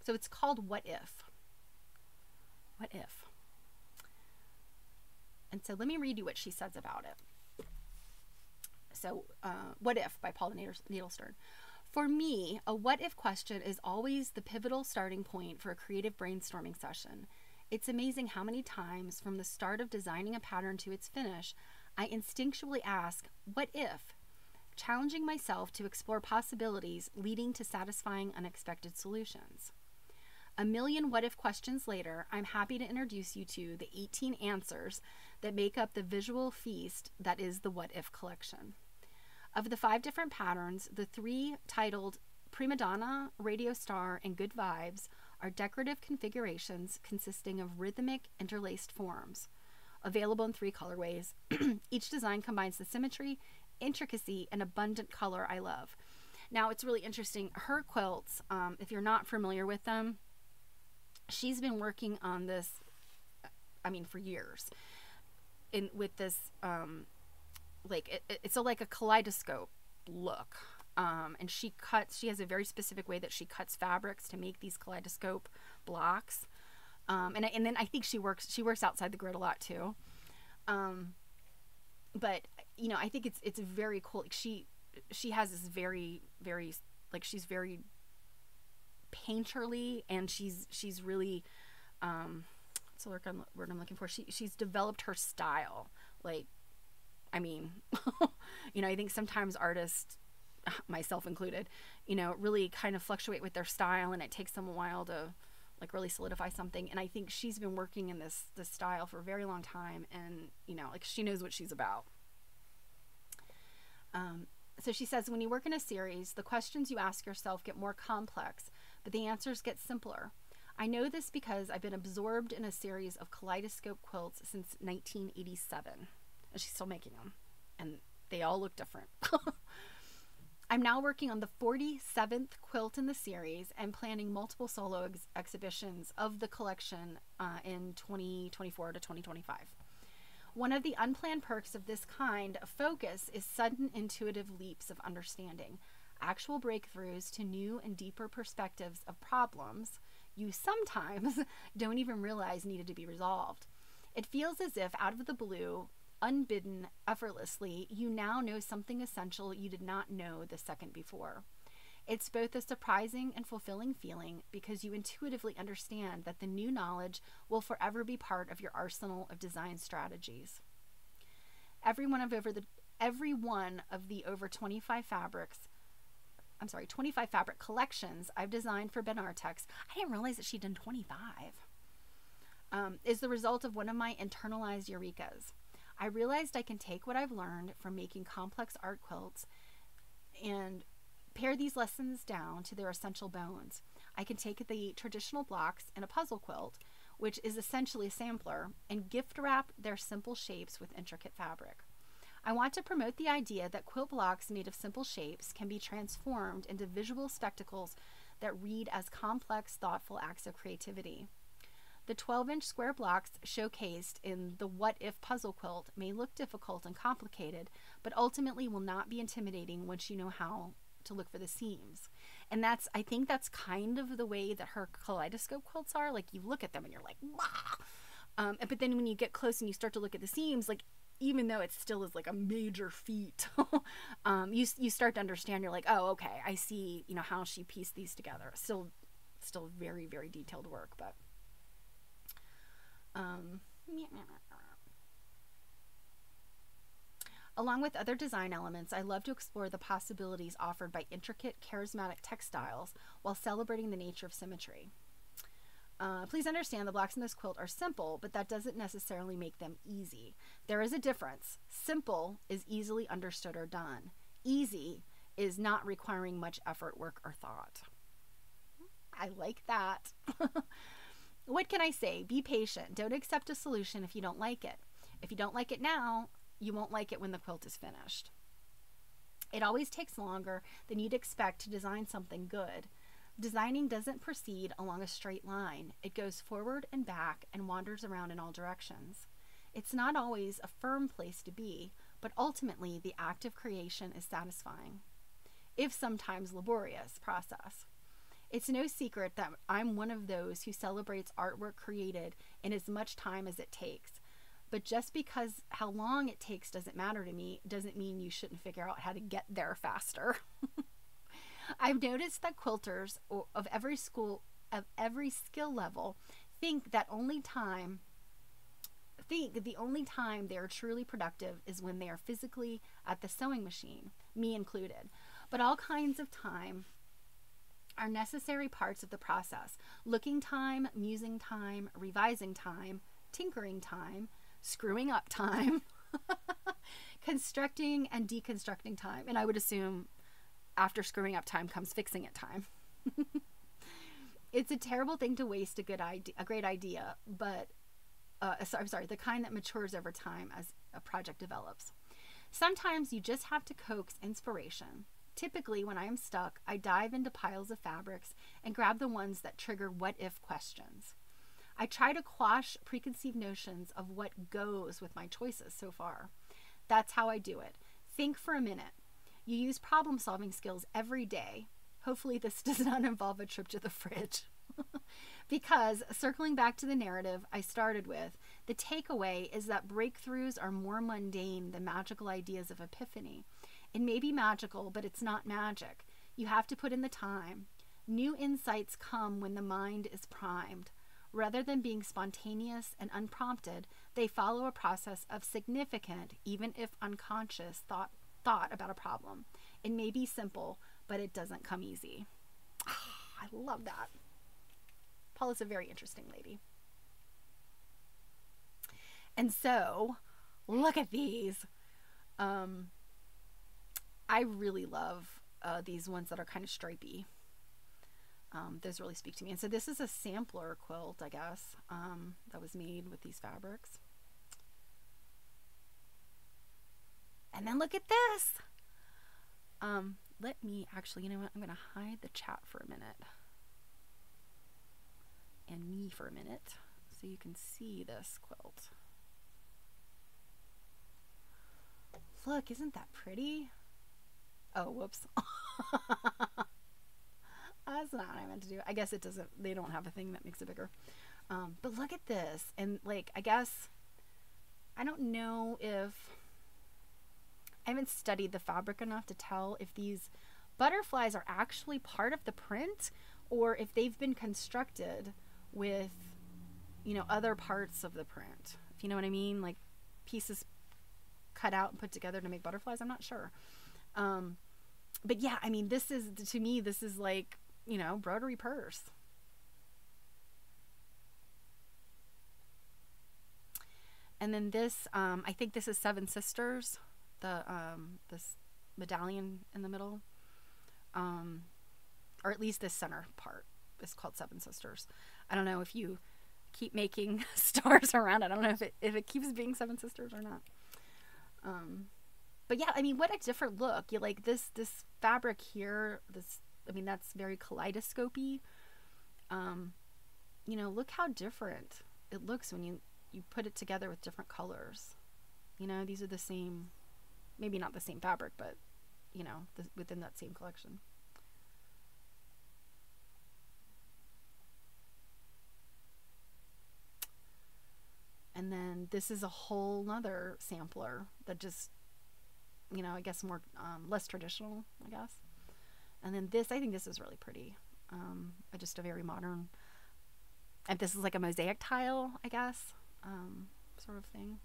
Speaker 1: So it's called What If? What If? And so let me read you what she says about it. So What If by Paula Nadelstern. For me, a what if question is always the pivotal starting point for a creative brainstorming session. It's amazing how many times from the start of designing a pattern to its finish, I instinctually ask, what if? Challenging myself to explore possibilities leading to satisfying unexpected solutions. A million what if questions later, I'm happy to introduce you to the 18 answers that make up the visual feast that is the What If collection. Of the 5 different patterns, the 3 titled Prima Donna, Radio Star, and Good Vibes are decorative configurations consisting of rhythmic interlaced forms. Available in 3 colorways, each design combines the symmetry, intricacy, and abundant color I love. Now, it's really interesting. Her quilts, if you're not familiar with them, she's been working on this, I mean, for years. With this, it's like a kaleidoscope look. And she has a very specific way that she cuts fabrics to make these kaleidoscope blocks. And then I think she works outside the grid a lot too. But you know, I think it's very cool. Like she has this very, very, like, she's very painterly, and she's really, what's the word I'm looking for? She's developed her style. Like, I mean, you know, I think sometimes artists, myself included, you know, really kind of fluctuate with their style, and it takes them a while to like really solidify something. And I think she's been working in this style for a very long time, and you know, like, she knows what she's about. So she says, when you work in a series, the questions you ask yourself get more complex, but the answers get simpler. I know this because I've been absorbed in a series of kaleidoscope quilts since 1987, and she's still making them, and they all look different. I'm now working on the 47th quilt in the series and planning multiple solo exhibitions of the collection in 2024 to 2025. One of the unplanned perks of this kind of focus is sudden intuitive leaps of understanding, actual breakthroughs to new and deeper perspectives of problems you sometimes don't even realize needed to be resolved. It feels as if out of the blue, unbidden, effortlessly, you now know something essential you did not know the second before. It's both a surprising and fulfilling feeling because you intuitively understand that the new knowledge will forever be part of your arsenal of design strategies. Every one of the over 25 fabric collections I've designed for Benartex, I didn't realize that she'd done 25, is the result of one of my internalized eurekas. I realized I can take what I've learned from making complex art quilts and pare these lessons down to their essential bones. I can take the traditional blocks in a puzzle quilt, which is essentially a sampler, and gift wrap their simple shapes with intricate fabric. I want to promote the idea that quilt blocks made of simple shapes can be transformed into visual spectacles that read as complex, thoughtful acts of creativity. The 12-inch square blocks showcased in the What If puzzle quilt may look difficult and complicated, but ultimately will not be intimidating once you know how to look for the seams. And I think that's kind of the way that her kaleidoscope quilts are. Like, you look at them and you're like, wow. But then when you get close and you start to look at the seams, like, even though it still is like a major feat, you start to understand. You're like, oh, okay, I see, how she pieced these together. Still very, very detailed work, but along with other design elements, I love to explore the possibilities offered by intricate, charismatic textiles while celebrating the nature of symmetry. Please understand the blocks in this quilt are simple, but that doesn't necessarily make them easy. There is a difference. Simple is easily understood or done. Easy is not requiring much effort, work, or thought. I like that. What can I say? Be patient. Don't accept a solution if you don't like it. If you don't like it now, you won't like it when the quilt is finished. It always takes longer than you'd expect to design something good. Designing doesn't proceed along a straight line. It goes forward and back and wanders around in all directions. It's not always a firm place to be, but ultimately the act of creation is satisfying, if sometimes laborious, process. It's no secret that I'm one of those who celebrates artwork created in as much time as it takes. But just because how long it takes doesn't matter to me doesn't mean you shouldn't figure out how to get there faster. I've noticed that quilters of every skill level think the only time they are truly productive is when they are physically at the sewing machine, me included. But all kinds of time are necessary parts of the process. Looking time, musing time, revising time, tinkering time, screwing up time, constructing and deconstructing time. And I would assume after screwing up time comes fixing it time. It's a terrible thing to waste a great idea, but the kind that matures over time as a project develops. Sometimes you just have to coax inspiration. Typically, when I am stuck, I dive into piles of fabrics and grab the ones that trigger what-if questions. I try to quash preconceived notions of what goes with my choices so far. That's how I do it. Think for a minute. You use problem-solving skills every day. Hopefully this does not involve a trip to the fridge. Because, circling back to the narrative I started with, the takeaway is that breakthroughs are more mundane than magical ideas of epiphany. It may be magical, but it's not magic. You have to put in the time. New insights come when the mind is primed. Rather than being spontaneous and unprompted, they follow a process of significant, even if unconscious, thought about a problem. It may be simple, but it doesn't come easy. I love that. Paula's a very interesting lady. And so, look at these. I really love these ones that are kind of stripy. Those really speak to me. And so this is a sampler quilt, I guess, that was made with these fabrics. And then look at this. Let me actually, you know what? I'm going to hide the chat for a minute. And me for a minute. So you can see this quilt. Look, isn't that pretty? Oh, whoops. That's not what I meant to do. I guess it doesn't, they don't have a thing that makes it bigger. But look at this. And like, I guess, I don't know if, I haven't studied the fabric enough to tell if these butterflies are actually part of the print or if they've been constructed with, you know, other parts of the print. If you know what I mean? Like pieces cut out and put together to make butterflies. I'm not sure. But yeah, I mean, this is, to me, this is like, you know, broderie purse. And then this, I think this is Seven Sisters, this medallion in the middle, or at least this center part is called Seven Sisters. I don't know if you keep making stars around. I don't know if it keeps being Seven Sisters or not. But yeah, I mean, what a different look. You like this fabric here. I mean, that's very kaleidoscopy. You know, look how different it looks when you put it together with different colors. You know, these are the same, maybe not the same fabric, but you know, within that same collection. And then this is a whole nother sampler that just, you know, I guess more less traditional, I guess. And then this, I think this is really pretty. Just a very modern, and this is like a mosaic tile, I guess, sort of thing.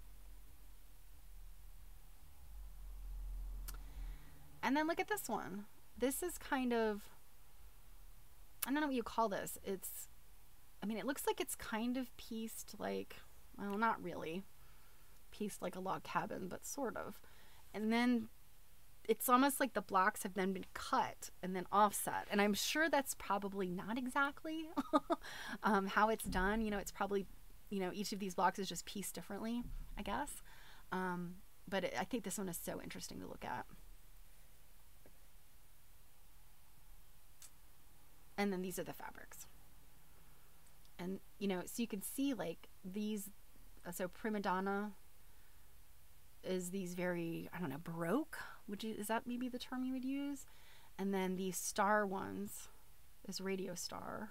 Speaker 1: And then look at this one. This is kind of, I don't know what you call this. I mean, it looks like it's kind of pieced like, well, not really pieced like a log cabin, but sort of. And then it's almost like the blocks have then been cut and then offset. And I'm sure that's probably not exactly how it's done. You know, it's probably, you know, each of these blocks is just pieced differently, I guess. But I think this one is so interesting to look at. And then these are the fabrics. And, you know, so you can see like these, so prima donna is these very, I don't know, Baroque, is that maybe the term you would use? And then these star ones is Radio Star.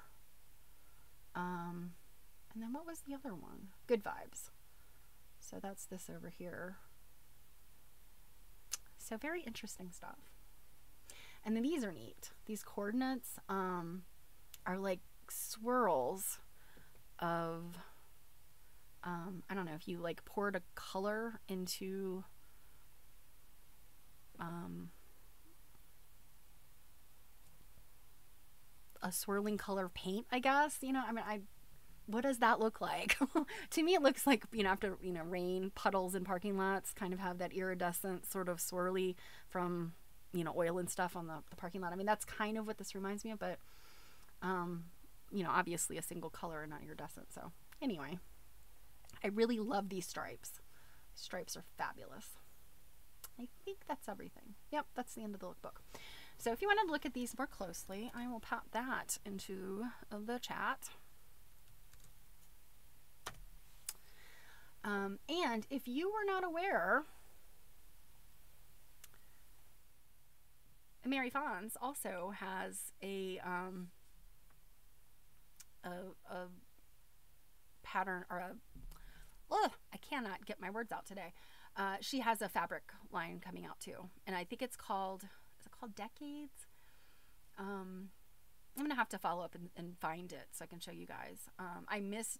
Speaker 1: And then what was the other one? Good Vibes. So that's this over here. So very interesting stuff. And then these are neat. These coordinates are like swirls of, I don't know, if you like poured a color into a swirling color of paint, I guess. You know, I mean, what does that look like? To me, it looks like, you know, after, you know, rain, puddles in parking lots kind of have that iridescent sort of swirly from, you know, oil and stuff on the parking lot. I mean, that's kind of what this reminds me of, but, you know, obviously a single color and not iridescent. So anyway, I really love these stripes. Stripes are fabulous. I think that's everything. Yep, that's the end of the lookbook. So if you want to look at these more closely, I will pop that into the chat. And if you were not aware, Mary Fons also has a pattern, or I cannot get my words out today. She has a fabric line coming out too, and I think it's called, is it called Decades? I'm gonna have to follow up and find it so I can show you guys.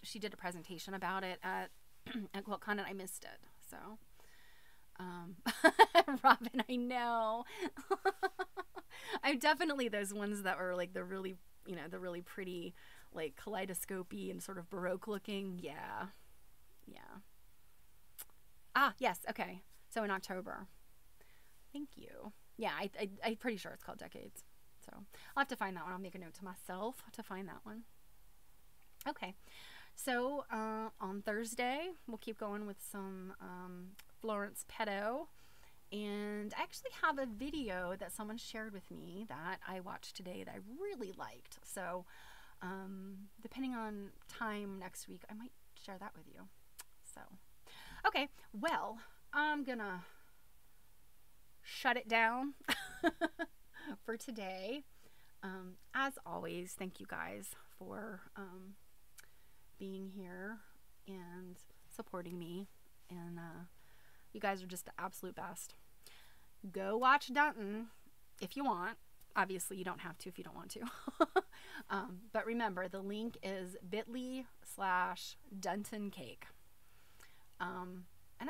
Speaker 1: She did a presentation about it at QuiltCon and I missed it, so Robin, I know. I'm definitely those ones that were like the really, you know, the really pretty, like kaleidoscopy and sort of Baroque looking. Yeah. Ah, yes. Okay. So in October. Thank you. Yeah, I'm pretty sure it's called Decades. So I'll have to find that one. I'll make a note to myself to find that one. Okay. So on Thursday, we'll keep going with some Flo Peto. And I actually have a video that someone shared with me that I watched today that I really liked. So depending on time next week, I might share that with you. So, okay, well, I'm gonna shut it down for today. As always, thank you guys for being here and supporting me, and you guys are just the absolute best. Go watch Dunton if you want. Obviously you don't have to if you don't want to. But remember, the link is bit.ly/DuntonCake. And I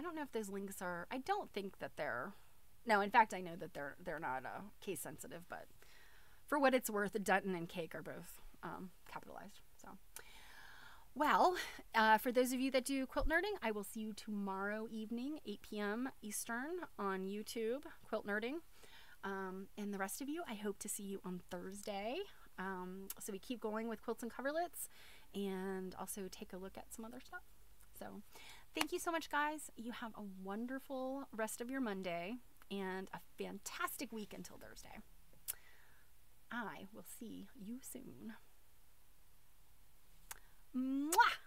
Speaker 1: don't know if those links are, I don't think that they're, no, in fact I know that they're not case sensitive, but for what it's worth, Dunton and cake are both capitalized. So, well, for those of you that do quilt nerding, I will see you tomorrow evening, 8 p.m. Eastern on YouTube, Quilt Nerding. And the rest of you, I hope to see you on Thursday. So we keep going with Quilts and Coverlets. and also take a look at some other stuff. So thank you so much, guys. You have a wonderful rest of your Monday and a fantastic week until Thursday. I will see you soon. Mwah!